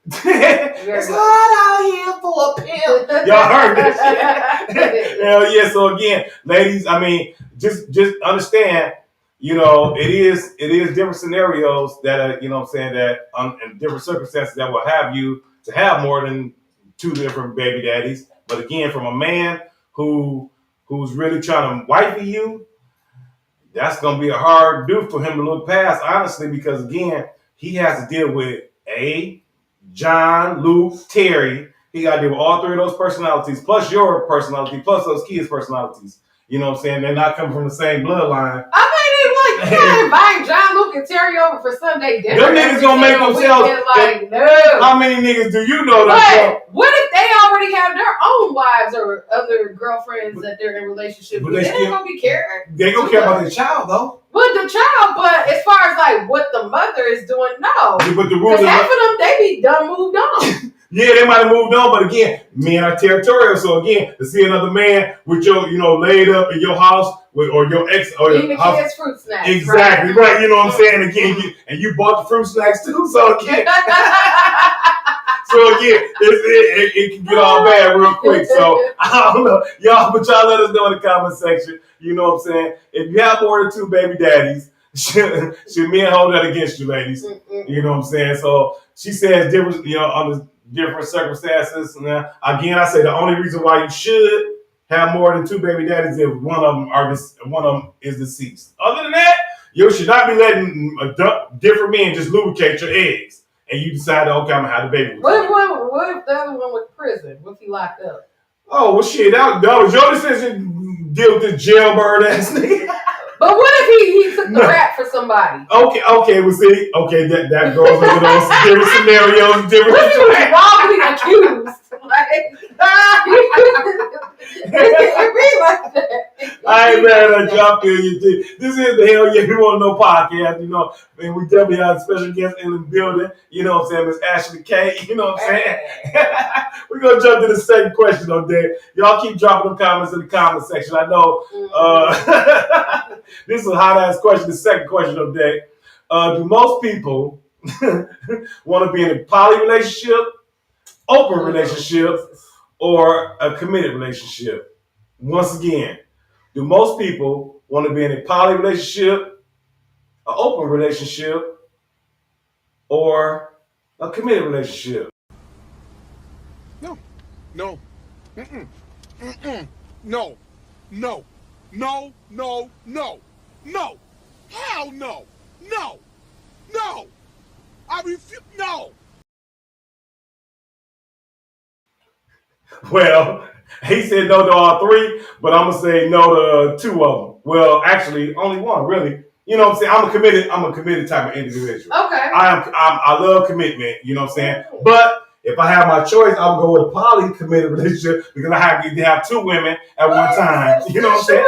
It's hard out here for a pimp. Y'all heard this shit? Hell yeah. So again, ladies, I mean, just understand. It is different scenarios that are, you know what I'm saying, that in different circumstances that will have you to have more than 2 different baby daddies. But again, from a man who's really trying to wifey you, that's going to be a hard do for him to look past, honestly, because again, he has to deal with John, Luke, Terry. He got to deal with all 3 of those personalities, plus your personality, plus those kids' personalities. You know what I'm saying? They're not coming from the same bloodline. You can't invite John, Luke, and Terry over for Sunday dinner. Them niggas gonna make themselves. No. How many niggas do you know that? But what if they already have their own wives or other girlfriends that they're in relationship with? They ain't gonna be caring. They gonna care about their child though. But the child, as far as what the mother is doing, no. But the rules, half of them they be done moved on. Yeah, they might have moved on, but again, men are territorial. So again, to see another man with your, laid up in your house or your ex or eating your the house, kids' fruit snacks. exactly right. You know what I'm saying? Again, you bought the fruit snacks too. So again, So again, it can get all bad real quick. So I don't know, y'all, but y'all let us know in the comment section. You know what I'm saying? If you have more than 2 baby daddies, should men hold that against you, ladies? You know what I'm saying? So she says different, under different circumstances. Now, again, I say the only reason why you should have more than 2 baby daddies if one of them is deceased. Other than that, you should not be letting different men just lubricate your eggs, and you decide, okay, I'm gonna have the baby with you. What if the other one was prison? What if he locked up? Oh well, shit, that was your decision. Deal with this jailbird ass nigga. But what if he took the rap for somebody? Okay, well, see, that goes into those different scenarios, different What if he was situations. wrongly accused? It be like that. I ain't mad at you. I feel you. This is the Hell Yeah We Want to Know podcast, and we definitely have a special guest in the building, you know what I'm saying, Miss Ashley K, you know what I'm saying? We're going to jump to the second question, though, Dave. Y'all keep dropping them comments in the comment section. I know this is a hot-ass question, the second question of the day. Do most people want to be in a poly relationship, open relationship, or a committed relationship? Once again, do most people want to be in a poly relationship, an open relationship, or a committed relationship? No. Mm-mm. No. Hell no. No. I refuse. No. Well, he said no to all 3, but I'm gonna say no to 2 of them. Well, actually, only 1, really. You know what I'm saying? I'm a committed type of individual. Okay. I love commitment. You know what I'm saying? But if I have my choice, I would go with a poly committed relationship because I have to have 2 women at one time. You know what I'm saying?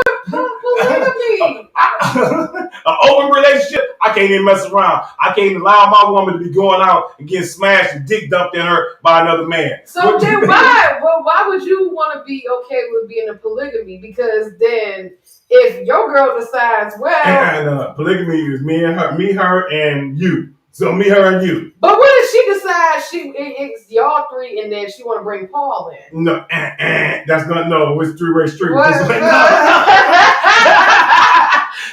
An open relationship, I can't even mess around. I can't even allow my woman to be going out and getting smashed and dick dumped in her by another man. So then why would you want to be okay with being in polygamy? Because then if your girl decides, well, and polygamy is me, her, and you. So me, her, and you. But what if she decides it's y'all 3 and then she want to bring Paul in? No, that's not, no, it's 3-way street.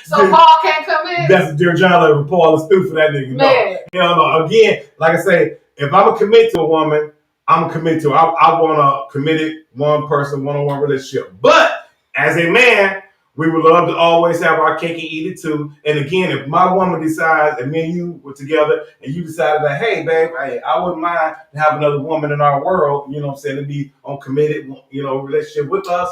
So Paul can't come in? That's Dear John Level. Paul is stupid for that nigga. Man. No. Hell no. Again, like I say, if I'm a commit to a woman, I'm a commit to her. I want a committed one-person, one-on-one relationship. But as a man, we would love to always have our cake and eat it too. And again, if my woman decides, and me and you were together, and you decided that, hey, babe, I wouldn't mind to have another woman in our world, you know what I'm saying, to be on committed, relationship with us.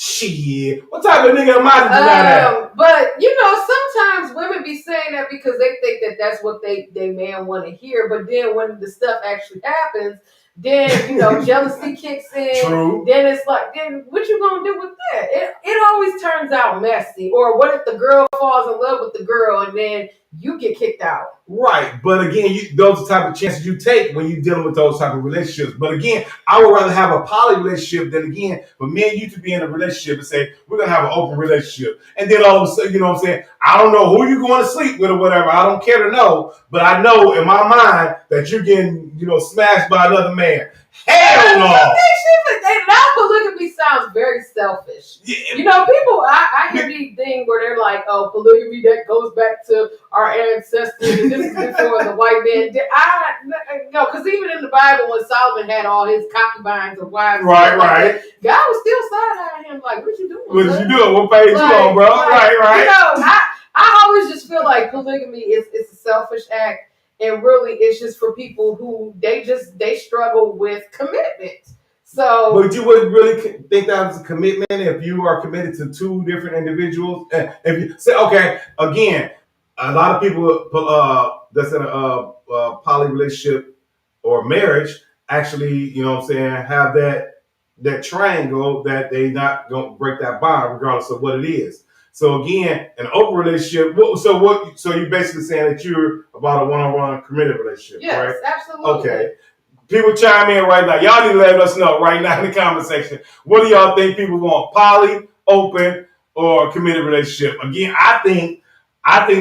Shit, what type of nigga am I to do that? But sometimes women be saying that because they think that that's what they man want to hear. But then when the stuff actually happens, then jealousy kicks in. True. Then it's like, then what you gonna do with that? It always turns out messy. Or what if the girl falls in love with the girl and then you get kicked out? Right, but again, those are the type of chances you take when you're dealing with those type of relationships. But again, I would rather have a poly relationship than, again, for me and you to be in a relationship and say, we're going to have an open relationship. And then all of a sudden, you know what I'm saying, I don't know who you're going to sleep with or whatever. I don't care to know. But I know in my mind that you're getting, smashed by another man. Hell no! Now polygamy sounds very selfish. Yeah. People, I hear these things where they're like, oh, polygamy, that goes back to our ancestors, and this is before the white man. No, because even in the Bible, when Solomon had all his concubines and wives, right. God was still side-eyeing him like, what you doing? What you doing? What page you on, bro? Right. I always just feel like polygamy is a selfish act. And really, it's just for people who they struggle with commitment. So, but you wouldn't really think that was a commitment if you are committed to 2 different individuals. If you say, okay, again, a lot of people that's in a poly relationship or marriage actually, have that triangle that they not gonna break that bond regardless of what it is. So again, an open relationship. So you're basically saying that you're about a one-on-one committed relationship, yes, right? Absolutely. Okay. People chime in right now. Y'all need to let us know right now in the comment section. What do y'all think people want? Poly, open, or committed relationship? Again, I think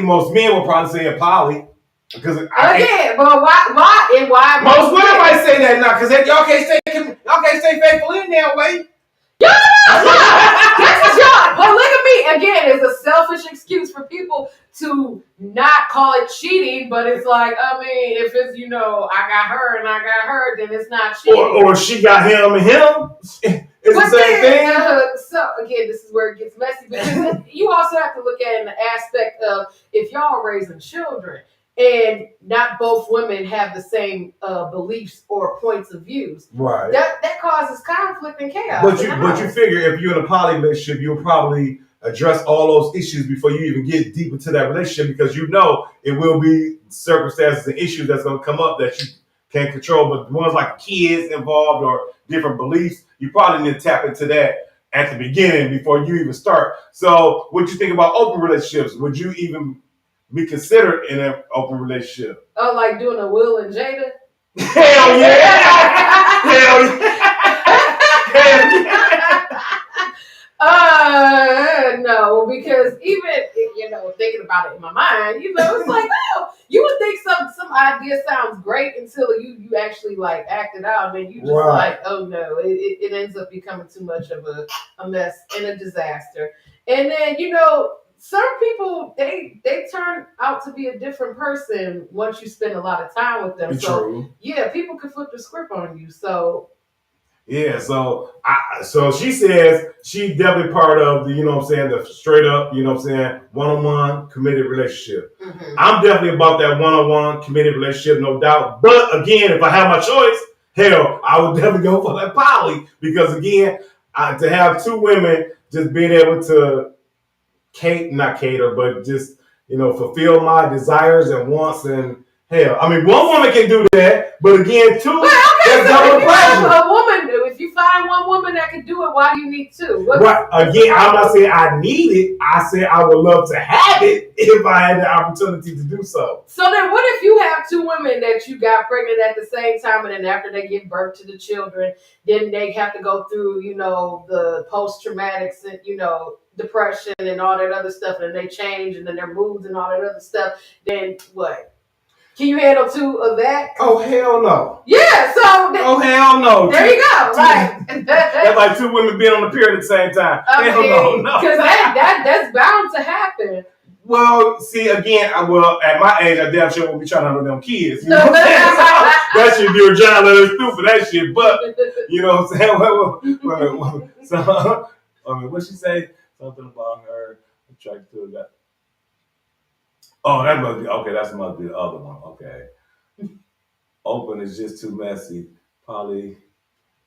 most men will probably say a poly. Because but why? Most women might say say that now, because y'all can't stay faithful in that way. Polygamy again is a selfish excuse for people to not call it cheating, but it's like, I mean, if it's I got her and I got her, then it's not cheating. Or she got him and him. It's the same thing. So again, this is where it gets messy because you also have to look at it in the aspect of if y'all are raising children and not both women have the same beliefs or points of views. Right. That causes conflict and chaos. But you figure if you're in a poly relationship, you'll probably address all those issues before you even get deep into that relationship because it will be circumstances and issues that's going to come up that you can't control. But ones like kids involved or different beliefs, you probably need to tap into that at the beginning before you even start. So what you think about open relationships? Would you even be considered in an open relationship? Oh, like doing a Will and Jada? Hell yeah! Hell yeah! Hell yeah! No, because even thinking about it in my mind, it's like, oh, you would think some idea sounds great until you actually like act it out, and then you just like, oh no, it ends up becoming too much of a mess and a disaster. And then some people they turn out to be a different person once you spend a lot of time with them. True. Yeah, people can flip the script on you. So. Yeah, so she says she definitely part of the, the straight up, one-on-one committed relationship. Mm-hmm. I'm definitely about that one-on-one committed relationship, no doubt. But again, if I have my choice, hell, I would definitely go for that poly because again, to have two women just being able to not cater, but just fulfill my desires and wants and. Hell, I mean, one woman can do that, but again, two, that's double pleasure. If you find one woman that can do it, why do you need two? Right. Again, I'm not saying I need it. I said I would love to have it if I had the opportunity to do so. So then what if you have two women that you got pregnant at the same time, and then after they give birth to the children, then they have to go through, the post-traumatic, depression and all that other stuff, and they change, and then their moods and all that other stuff, then what? Can you handle two of that? Oh, hell no. Yeah, so... oh, hell no. There you go. Like, that's like two women being on the pier at the same time. Hell no. Because that's bound to happen. Well, see, again, at my age, I damn sure won't be trying to handle them kids. You know what I'm saying? So, that shit, you're trying to let us through for that shit. But, you know what I'm saying? So, what'd she say? Something about her attracted to a guy. Oh, that must be okay. That must be the other one. Okay. Open is just too messy. Poly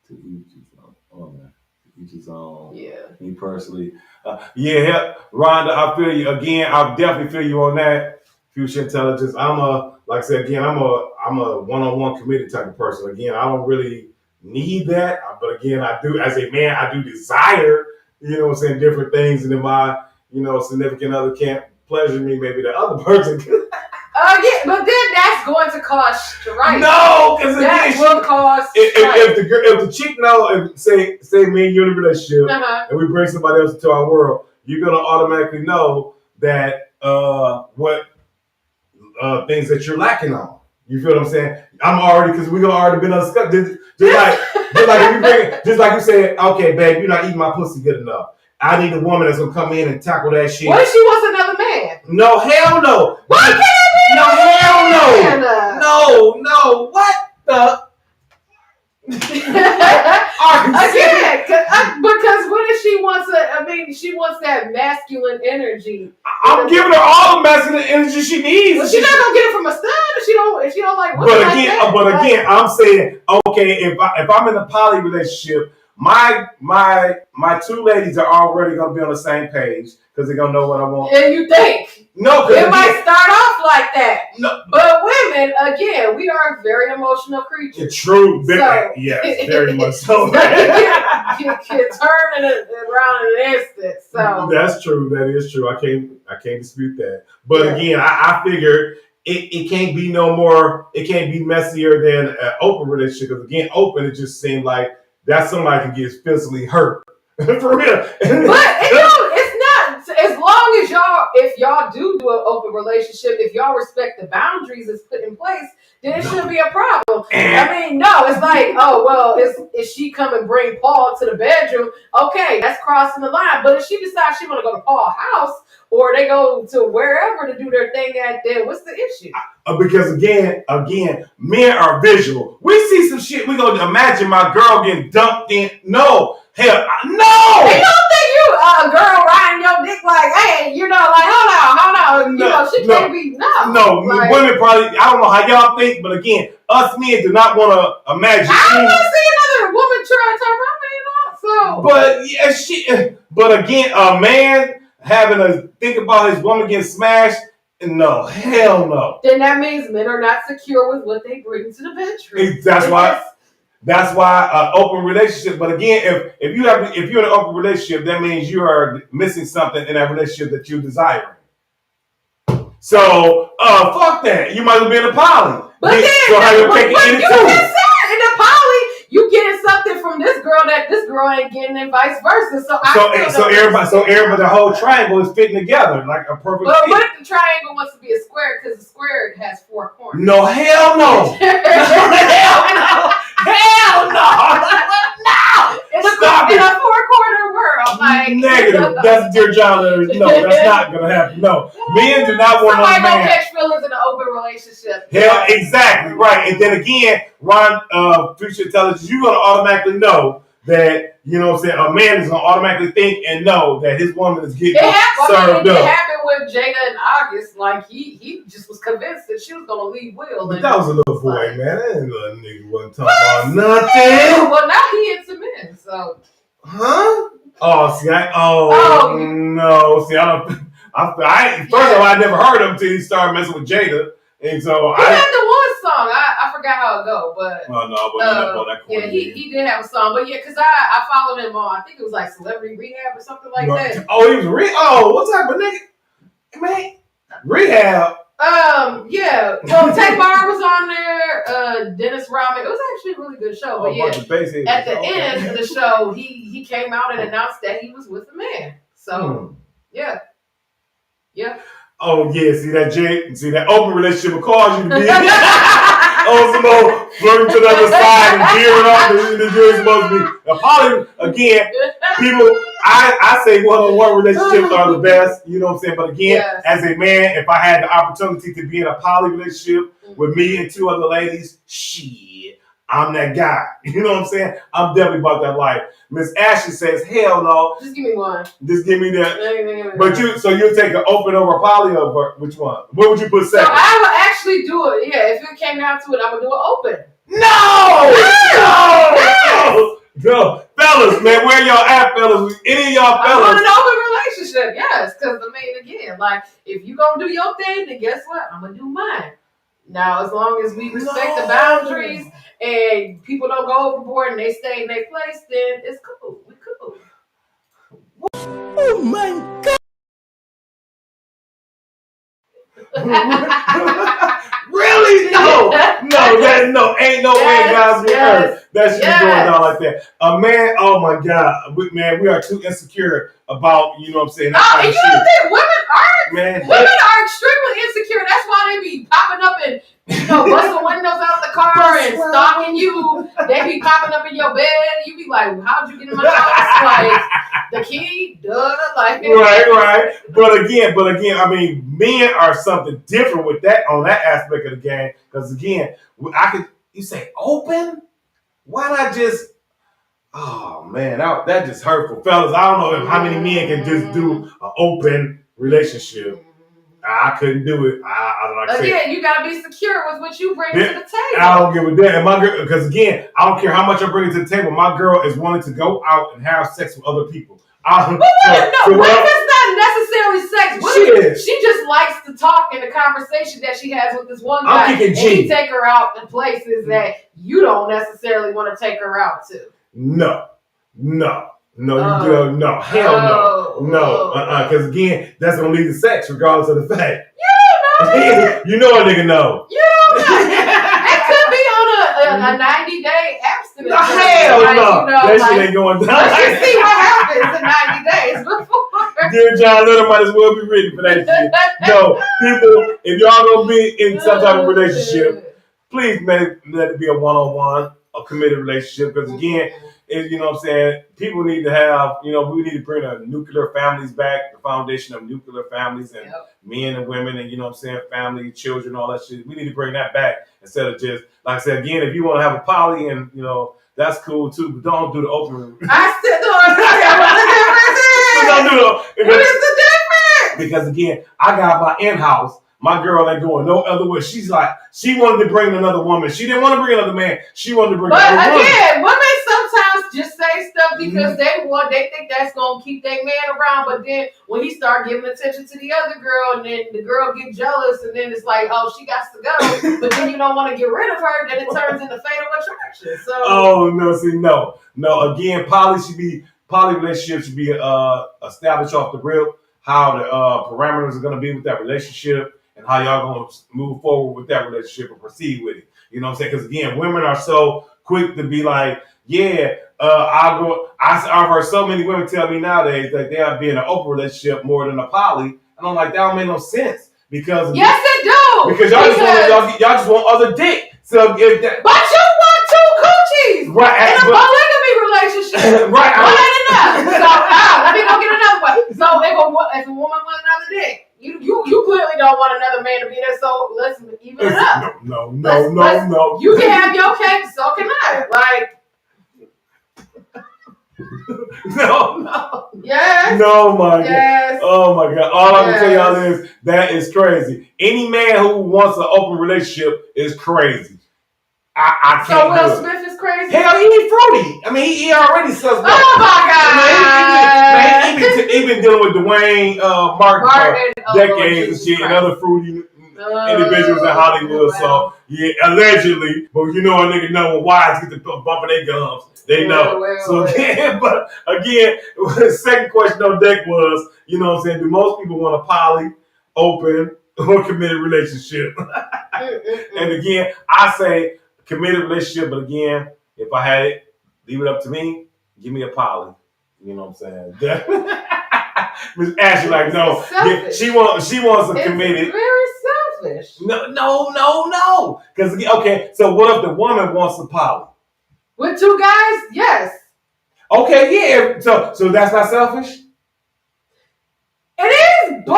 to each his own. Oh man, to each his own. Yeah. Me personally, Rhonda, I feel you again. I definitely feel you on that. Future intelligence. I'm a one-on-one committed type of person. Again, I don't really need that, but again, I do as a man. I do desire, different things, and then my, significant other can't pleasure me, maybe the other person could. Yeah, but then that's going to cause strife. No, because that will cause strife. If the chick say me and you in a relationship, and we bring somebody else into our world, you're gonna automatically know that what things that you're lacking on. You feel what I'm saying? Because we gonna already been discussed. Just like you said, okay, babe, you're not eating my pussy good enough. I need a woman that's gonna come in and tackle that shit. What if she wants another man? No, hell no. Why can't it be? No, hell no. No, what the? Again, because what if she wants she wants that masculine energy. I'm giving her all the masculine energy she needs. Well, she's not gonna get it from a stud if she don't like women. But again, I'm saying, okay, if I'm in a poly relationship, my two ladies are already gonna be on the same page because they're gonna know what I want. And you think? No, it might start off like that. No, but women, again, we are very emotional creatures. True, yes, very much so. You can turn it around in an instant. So that's true. That is true. I can't dispute that. But again, I figure it can't be no more. It can't be messier than an open relationship. Because again, open, it just seemed like that somebody can get physically hurt. For real. But it's not as long long as if y'all do an open relationship, if y'all respect the boundaries that's put in place, then it shouldn't be a problem. I mean, no, it's like, oh, well, is she come and bring Paul to the bedroom? Okay, that's crossing the line. But if she decides she want to go to Paul's house or they go to wherever to do their thing at there, what's the issue? Because again, men are visual. We see some shit. We gonna imagine my girl getting dumped in. No, hell, no. They don't think you a girl riding your dick like, hey, you know, like, hold on. You know, she can't be No, like, women probably. I don't know how y'all think, but again, us men do not want to imagine. I don't want to see another woman try to turn my man off. So, but yeah, But again, a man having to think about his woman getting smashed. No, hell no. Then that means men are not secure with what they bring to the bedroom. That's why open relationship. But again, if you're in an open relationship, that means you are missing something in that relationship that you desire. So fuck that. You might as well be in a poly. But then, so how you what you just said in the poly, you getting something from this girl that this girl ain't getting, and vice versa. So everybody, the whole triangle is fitting together like a perfect. But what if the triangle wants to be a square because the square has 4 corners? No, hell no. Hell no. In a 4-corner world, like negative. That's dear John. No, that's not gonna happen. No, men do not want somebody no man. Don't catch feelings in an open relationship. Yeah, exactly right. And then again, Ron, future intelligence, you're gonna automatically know that you know what I'm saying. A man is gonna automatically think and know that his woman is getting served up. It happened with Jada and August. Like he just was convinced that she was gonna leave Will. But that was a little boy, man. That little nigga wasn't talking about nothing. Well, now he into men, so. Huh? Oh, see, no. See, first of all, I never heard him until he started messing with Jada. And so he had the one song. I forgot how it go, but yeah, he did have a song, but yeah, because I followed him on. I think it was like Celebrity Rehab or something like that. Oh, he was what type of nigga, man? Rehab. Yeah. Well, Tamar was on there. Dennis Rodman. It was actually a really good show. But yeah, at the end of the show, he came out and announced that he was with a man. So yeah. Oh yeah, see that open relationship will cause you to be on some more flirting to the other side and gearing off the you're supposed to be. Now, poly, again, people, I say one-on-one relationships are the best, you know what I'm saying? But again, as a man, if I had the opportunity to be in a poly relationship with me and 2 other ladies, shit, I'm that guy. You know what I'm saying? I'm definitely about that life. Miss Ashley says, hell no. Just give me one. Just give me that. But you'll take an open over a poly over which one? What would you put second? So I would actually do it. Yeah, if it came down to it, I would do it open. No, fellas, man, where y'all at, fellas? Any of y'all fellas? I want an open relationship, yes. Because, I mean, again, like, if you going to do your thing, then guess what? I'm going to do mine. Now, as long as we respect the boundaries and people don't go overboard and they stay in their place, then it's cool. We cool. Oh, my God. Really? No, ain't no way, guys. That should be going down like that. A man, oh my God, man, we are too insecure about, you know what I'm saying? And you don't think women aren't? Man, women are extremely insecure. That's why they be popping up and, busting windows out the car and stalking you. They be popping up in your bed. You be like, how'd you get in my house? Like, the key? Duh. Like, right. But again, I mean, men are something different with that on that aspect of the game. Because again, you say open? Why not just? Oh man, that just hurtful, fellas. I don't know how many men can just do an open relationship. I couldn't do it. Again, you gotta be secure with what you bring to the table. I don't give a damn. And my girl, because again, I don't care how much I'm bringing to the table. My girl is wanting to go out and have sex with other people. What if it's not necessarily sex? What if she just likes to talk in the conversation that she has with this one guy, and he take her out to places that you don't necessarily want to take her out to? No, you do no, hell no, because again, that's gonna lead to sex, regardless of the fact. You know a nigga know. You don't know. That could be on a 90-day abstinence. Hell no, that shit ain't going down. Let's see what happens in 90 days before. Dear John Lennon might as well be written for that shit. No, people, if y'all gonna be in some type of relationship, please let it be a one-on-one, a committed relationship. Because again, you know what I'm saying, people need to have, we need to bring the nuclear families back, the foundation of nuclear families and men and women and, you know what I'm saying, family, children, all that shit. We need to bring that back instead of just, like I said, again, if you want to have a poly and, that's cool too, but don't do the open. I still don't understand what the difference is. Don't do What is the difference? Because again, I got my in-house. My girl ain't going no other way. She's like, she wanted to bring another woman. She didn't want to bring another man. She wanted to bring another woman. But again, women sometimes just say stuff because they think that's gonna keep their man around. But then when he start giving attention to the other girl, and then the girl get jealous, and then it's like, oh, she got to go. But then you don't want to get rid of her. Then it turns into fatal attraction. So No. Again, poly relationship should be established off the rip. How the parameters are gonna be with that relationship. And how y'all gonna move forward with that relationship and proceed with it? You know what I'm saying? Because again, women are so quick to be like, I'll go. I've heard so many women tell me nowadays that they'll be in an open relationship more than a poly, and I'm like, that don't make no sense because yes, it do. Because y'all just want other dick. So if that, but you want two coochies, right? In a polygamy relationship, right? One ain't enough. So let me go get another one. So if a woman wants another dick. You clearly don't want another man to be there, so let's even it up. No. You can have your cake, so can I. No. Yes. No, my yes. God. Oh, my God. All I can tell y'all is that is crazy. Any man who wants an open relationship is crazy. I can't. So Will Smith is crazy? Hell, he ain't fruity. I mean, he already suspect. Oh, my God. He been dealing with Dwayne Martin for decades and shit and other fruity individuals in Hollywood. So, yeah, allegedly. But a nigga know when wives get to bumping their gums. They know. But again, the second question on deck was, you know what I'm saying, do most people want a poly, open, or committed relationship? And again, I say committed relationship, but again, if I had it, leave it up to me, give me a poly. You know what I'm saying? Miss Ashley, like, no. Yeah, she wants a committed. It's very selfish. No. Because, okay, so what if the woman wants a poly? With two guys? Yes. Okay, yeah. So that's not selfish? It is, but I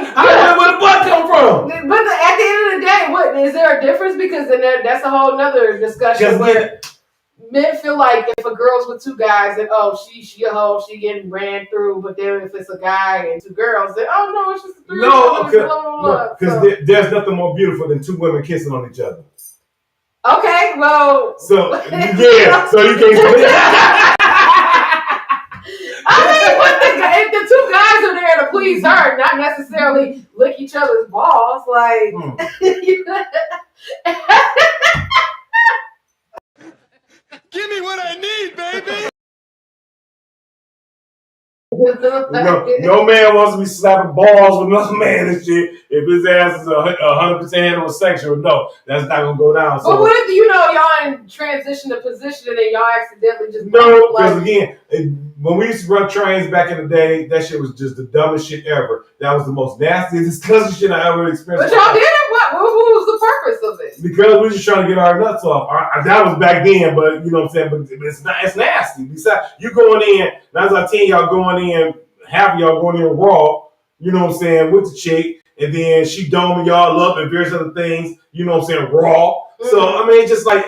mean, where the butt come from? But at the end of the day, what is there a difference? Because then that's a whole nother discussion where men feel like if a girl's with two guys, then she a hoe, she getting ran through. But then if it's a guy and two girls, then no, it's just a three. Because there's nothing more beautiful than two women kissing on each other. Okay, well. So yeah, so you can't. I mean, if the two guys are there to please her, not necessarily lick each other's balls, like. Give me what I need, baby. No man wants to be slapping balls with another man and shit. If his ass is 100% heterosexual, no, that's not gonna go down. So. But what if y'all in transition to position and then y'all accidentally just no? Because again, when we used to run trains back in the day, that shit was just the dumbest shit ever. That was the most nastiest, disgusting shit I ever experienced. But y'all did it. What was the purpose of it? Because we were just trying to get our nuts off. That was back then, but you know what I'm saying. But it's nasty. Besides, you going in. As I tell y'all going in, half of y'all going in raw. You know what I'm saying, with the chick, and then she doming y'all up and various other things. You know what I'm saying, raw. Mm-hmm. So I mean, just like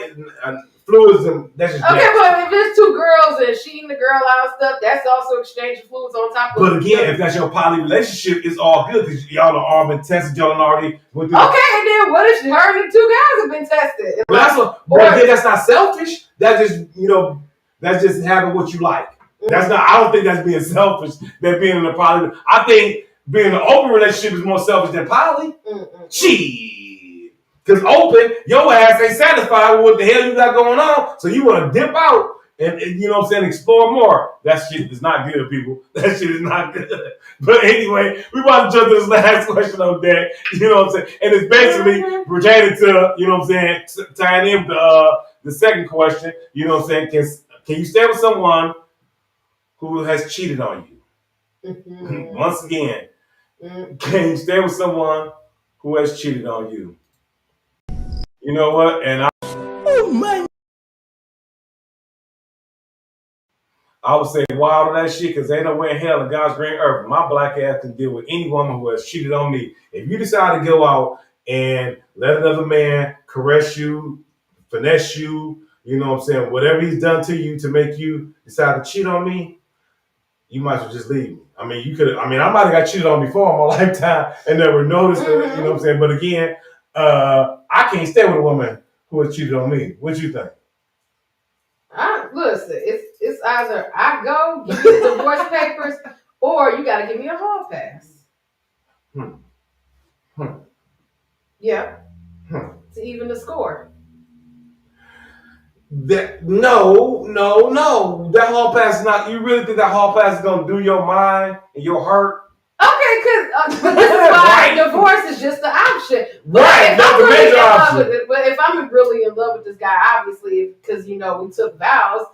fluids and that's just. Okay, but if it's two girls and she and the girl out stuff, that's also exchanging fluids on top of. But again, if that's your poly relationship, it's all good because y'all are all been tested. Y'all already went through. Okay, and then what if her and the two guys have been tested? But again, that's not selfish. That's just that's just having what you like. Mm-hmm. That's not. I don't think that's being selfish. That being in a poly. I think being in an open relationship is more selfish than poly. Shit. Because open, your ass ain't satisfied with what the hell you got going on, so you want to dip out and you know what I'm saying, explore more. That shit is not good, people. That shit is not good. But anyway, we want to jump to this last question on deck. You know what I'm saying? And it's basically pertaining to, you know what I'm saying, tying in the second question. You know what I'm saying? Can you stay with someone who has cheated on you? Mhm. Once again, can you stay with someone who has cheated on you? You know what? And I would say wild on that shit because ain't no way in hell in God's green earth my black ass can deal with any woman who has cheated on me. If you decide to go out and let another man caress you, finesse you, you know what I'm saying, whatever he's done to you to make you decide to cheat on me, you might as well just leave me. I mean, you could. I mean, I might have got cheated on before in my lifetime and never noticed it. You know what I'm saying? But again, I can't stay with a woman who has cheated on me. What you think? Listen, it's either I go give you the divorce papers, or you got to give me a hall pass. Yeah, to even the score. No. That hall pass is not. You really think that hall pass is gonna do your mind and your heart? Okay, but this is why divorce is just the option. Right, that's the major option. But if I'm really in love with this guy, obviously, because we took vows,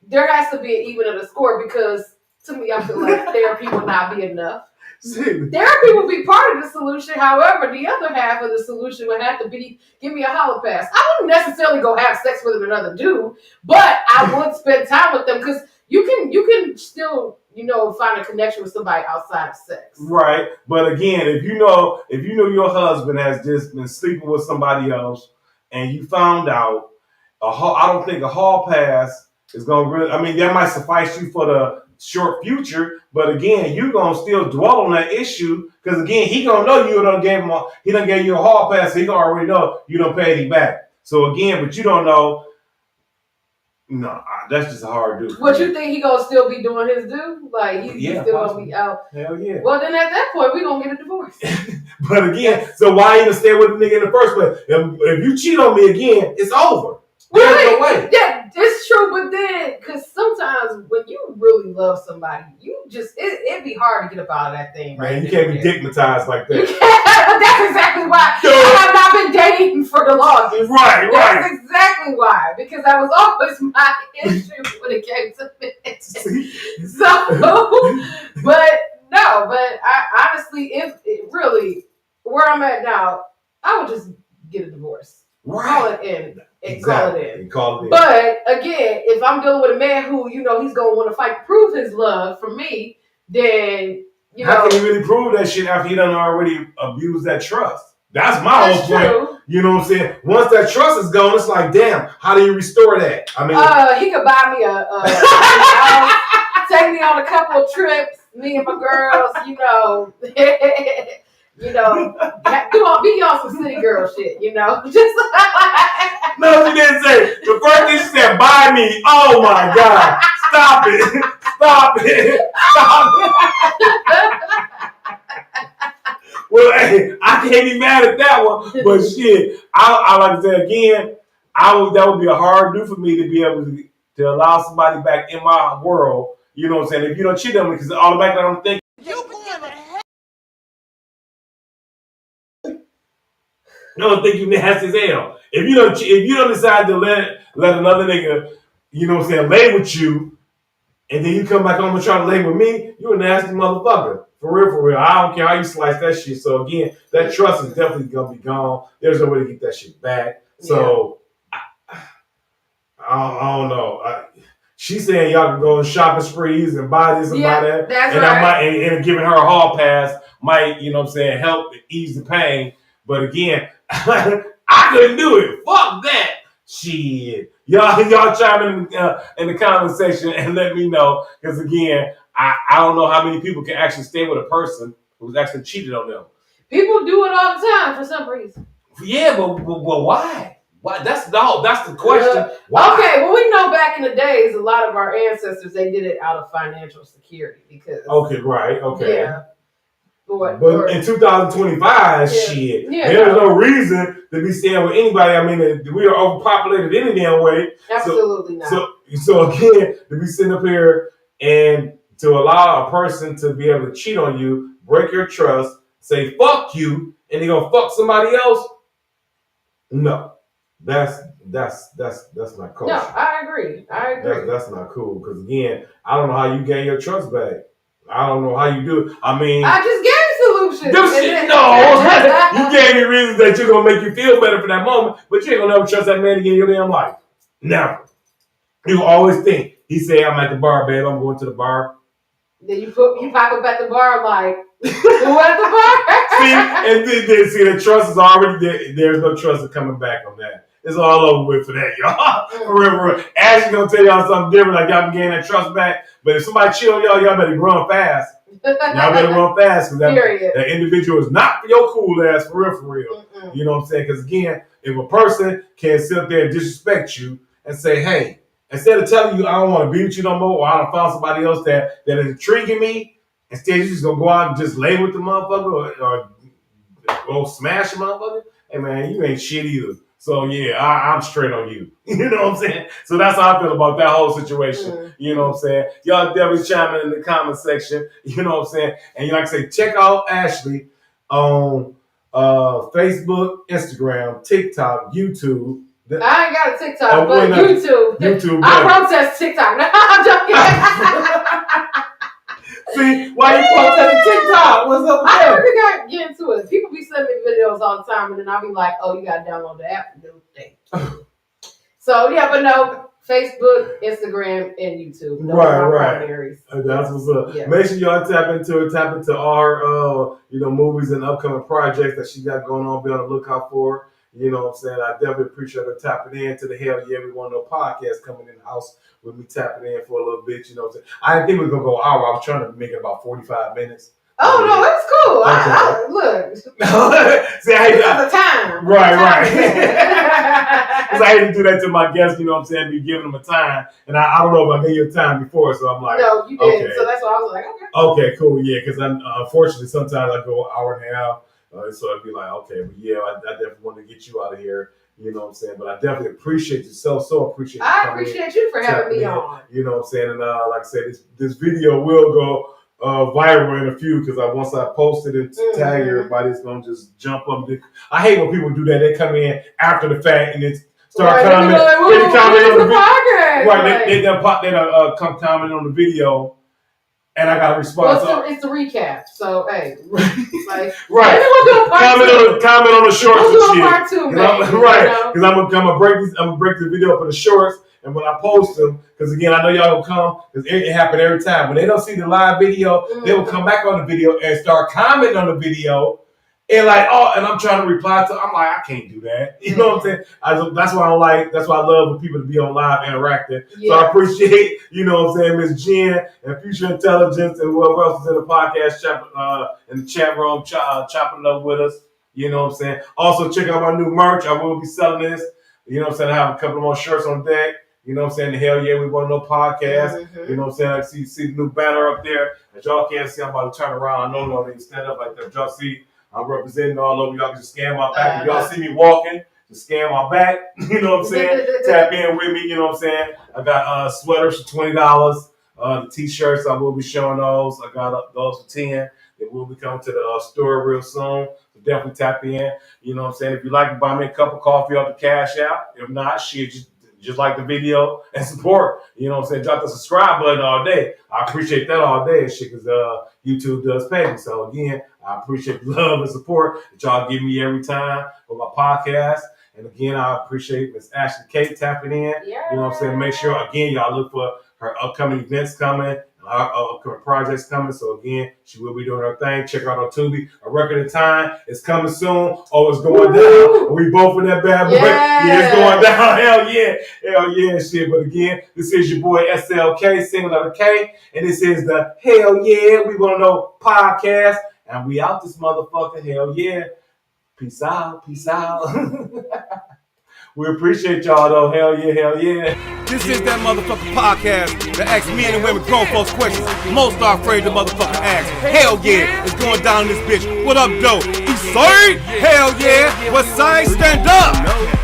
there has to be an even of the score. Because to me, I feel like therapy would not be enough. Therapy would be part of the solution. However, the other half of the solution would have to be give me a hall pass. I wouldn't necessarily go have sex with another dude, but I would spend time with them because you can still find a connection with somebody outside of sex. Right, but again, if you know your husband has just been sleeping with somebody else, and you found out, I don't think a hall pass is gonna really. I mean, that might suffice you for the short future, but again, you gonna still dwell on that issue because again, he gonna know you done gave him he done gave you a hall pass, so he gonna already know you done paid him back. So again, but you don't know. No, that's just a hard do. What you think he gonna still be doing his due? Like he's still possibly. gonna be out? Hell yeah. Well, then at that point, we gonna get a divorce. But again, so why even stay with the nigga in the first place? If you cheat on me again, it's over. There's no way. Yeah, it's true, but then, because sometimes when you really love somebody, it'd be hard to get up out of that thing. Man, you can't be dignitized like that. That's exactly why I have not been dating for the longest. Right. That's exactly why, because that was always my issue when it came to it. So, but I honestly, if it really, where I'm at now, I would just get a divorce. Right. Call it in. Exactly. Call it in. But again, if I'm dealing with a man who, he's gonna want to fight to prove his love for me, then how can he really prove that shit after he done already abused that trust? That's my whole point. True. You know what I'm saying? Once that trust is gone, it's like, damn, how do you restore that? I mean, he could buy me take me on a couple of trips, me and my girls, be on some city girl shit, just no, she didn't say. The first thing she said, buy me. Oh my God. Stop it. Well, hey, I can't be mad at that one. But shit, I like to say again, that would be a hard do for me to be able to allow somebody back in my world. You know what I'm saying? If you don't cheat on me, because automatically I'm thinking, don't think you nasty as hell. If you don't decide to let another nigga, lay with you, and then you come back home and try to lay with me, you a nasty motherfucker. For real. I don't care how you slice that shit. So again, that trust is definitely gonna be gone. There's no way to get that shit back. So I don't know. She's saying y'all can go on shopping sprees and buy this and buy that. That's and right. And giving her a hall pass might, help ease the pain. But again, I couldn't do it. Fuck that. Shit. Y'all chime in the comment section and let me know. Because again, I don't know how many people can actually stay with a person who's actually cheated on them. People do it all the time for some reason. Yeah, but why? Why? That's the question. Why? Okay, well, we know back in the days, a lot of our ancestors, they did it out of financial security because. Okay, right. Okay. Yeah. But in 2025, shit, there's no reason to be staying with anybody. I mean, we are overpopulated any damn way. Absolutely not. So again, to be sitting up here and to allow a person to be able to cheat on you, break your trust, say fuck you, and they're gonna fuck somebody else. No. That's not cool. No, I agree. That's not cool. Because again, I don't know how you gain your trust back. I don't know how you do it. I mean, I just gave you solutions. them shit, no. You gave me reasons that you're gonna make you feel better for that moment, but you ain't gonna never trust that man again in your damn life. Never. You always think he say, "I'm at the bar, babe. I'm going to the bar." Then you pop up at the bar like, who at the bar? See, the trust is already there. There's no trust coming back on that. It's all over with for that, y'all. For real. Ashley gonna tell y'all something different, like y'all can gain that trust back. But if somebody chill y'all better run fast. Y'all better run fast because that individual is not for your cool ass, for real. Mm-mm. You know what I'm saying? Because again, if a person can sit up there and disrespect you and say, hey, instead of telling you I don't want to be with you no more, or I don't found somebody else that is intriguing me, instead you just gonna go out and just lay with the motherfucker or go smash the motherfucker. Hey man, you ain't shit either. So yeah, I'm straight on you. You know what I'm saying? So that's how I feel about that whole situation. Mm. You know what I'm saying? Y'all definitely chime in the comment section. You know what I'm saying? And like I say, check out Ashley on Facebook, Instagram, TikTok, YouTube. I ain't got a TikTok, but YouTube. YouTube. I protest TikTok. No, I'm joking. See, why you protesting TikTok? What's up with that? I really got to get into it. People be sending me videos all the time, and then I'll be like, oh, you got to download the app and do the thing. So, yeah, but no, Facebook, Instagram, and YouTube. No right. Primaries. That's what's up. Yeah. Make sure y'all tap into our, movies and upcoming projects that she got going on. Be on the lookout for. You know what I'm saying? I definitely appreciate her tapping in to the Hell Yeah We Want to Know podcast coming in the house with me tapping in for a little bit. You know what I'm saying? I didn't think we were going to go an hour. I was trying to make it about 45 minutes. Oh, no, that's cool. Okay. Look. See, I hate the time. Right. Because I hate to do that to my guests, you know what I'm saying? Be giving them a time. And I don't know if I gave you a time before, so I'm like. No, you did. Okay. So that's why I was like, okay. Okay, cool. Yeah, because unfortunately, sometimes I go an hour and a half. So I'd be like, okay, but yeah, I definitely want to get you out of here. You know what I'm saying? But I definitely appreciate you. So appreciate you. I appreciate you for having me on. You know what I'm saying? And like I said, this video will go viral in a few because once I post it and tag everybody, it's going to just jump up. I hate when people do that. They come in after the fact and it's start commenting. They comment on the video. Right, they come comment on the video. And I got a response. Well, it's the recap. So hey, like, right. Comment on the shorts and shit. Part two, right? Because I'm gonna break the video up in the shorts, and when I post them, because again I know y'all will come because it happens every time. When they don't see the live video, they will come back on the video and start commenting on the video. And like, and I'm trying to reply to. I'm like, I can't do that. You know what I'm saying? That's why I don't like. That's why I love when people to be on live interacting. Yeah. So I appreciate, you know what I'm saying, Miss Jen and Future Intelligence and whoever else is in the podcast in the chat room chopping it up with us. You know what I'm saying? Also check out my new merch. I will be selling this. You know what I'm saying? I have a couple more shirts on deck. You know what I'm saying? The Hell Yeah We Want to Know podcast. Mm-hmm. You know what I'm saying? I see the new banner up there. As y'all can't see, I'm about to turn around. I know y'all need to stand up like that. Y'all see. I'm representing all over. Y'all can just scan my back. If y'all see me walking, just scan my back. You know what I'm saying? Tap in with me. You know what I'm saying? I got sweaters for $20. The t-shirts, I will be showing those. I got those for $10. They will be coming to the store real soon. So definitely tap in. You know what I'm saying? If you like to buy me a cup of coffee off the Cash App. If not, shit, just like the video and support. You know what I'm saying? Drop the subscribe button all day. I appreciate that all day and shit because YouTube does pay me. So again, I appreciate the love and support that y'all give me every time with my podcast. And again, I appreciate Miss Ashley K tapping in. Yeah. You know what I'm saying? Make sure, again, y'all look for her upcoming events coming, upcoming projects coming. So again, she will be doing her thing. Check her out on Tubi. A Record in Time is coming soon. Oh, it's going down. We both in that bad boy. Yeah, it's going down. Hell yeah, shit. But again, this is your boy SLK, single letter K, and this is the Hell Yeah We Want to Know podcast. And we out this motherfucker. Hell yeah. Peace out. We appreciate y'all though. Hell yeah. This is that motherfucking podcast that asks men and women grown folks questions most are afraid to motherfucking ask. Hell yeah, it's going down in this bitch. What up, though? East side? Hell yeah. West side? Stand up.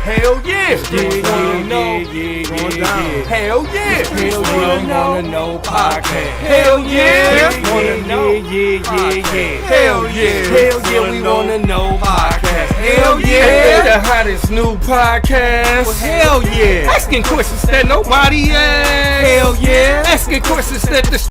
Hell yeah. Going down. Hell yeah. Hell Wanna Know podcast. Hell yeah. Wanna know. Yeah. Hell yeah. We wanna know podcast. Hell yeah. The hottest new podcast. Well, hell yeah. Asking questions that nobody asks. Hell yeah. Asking questions that the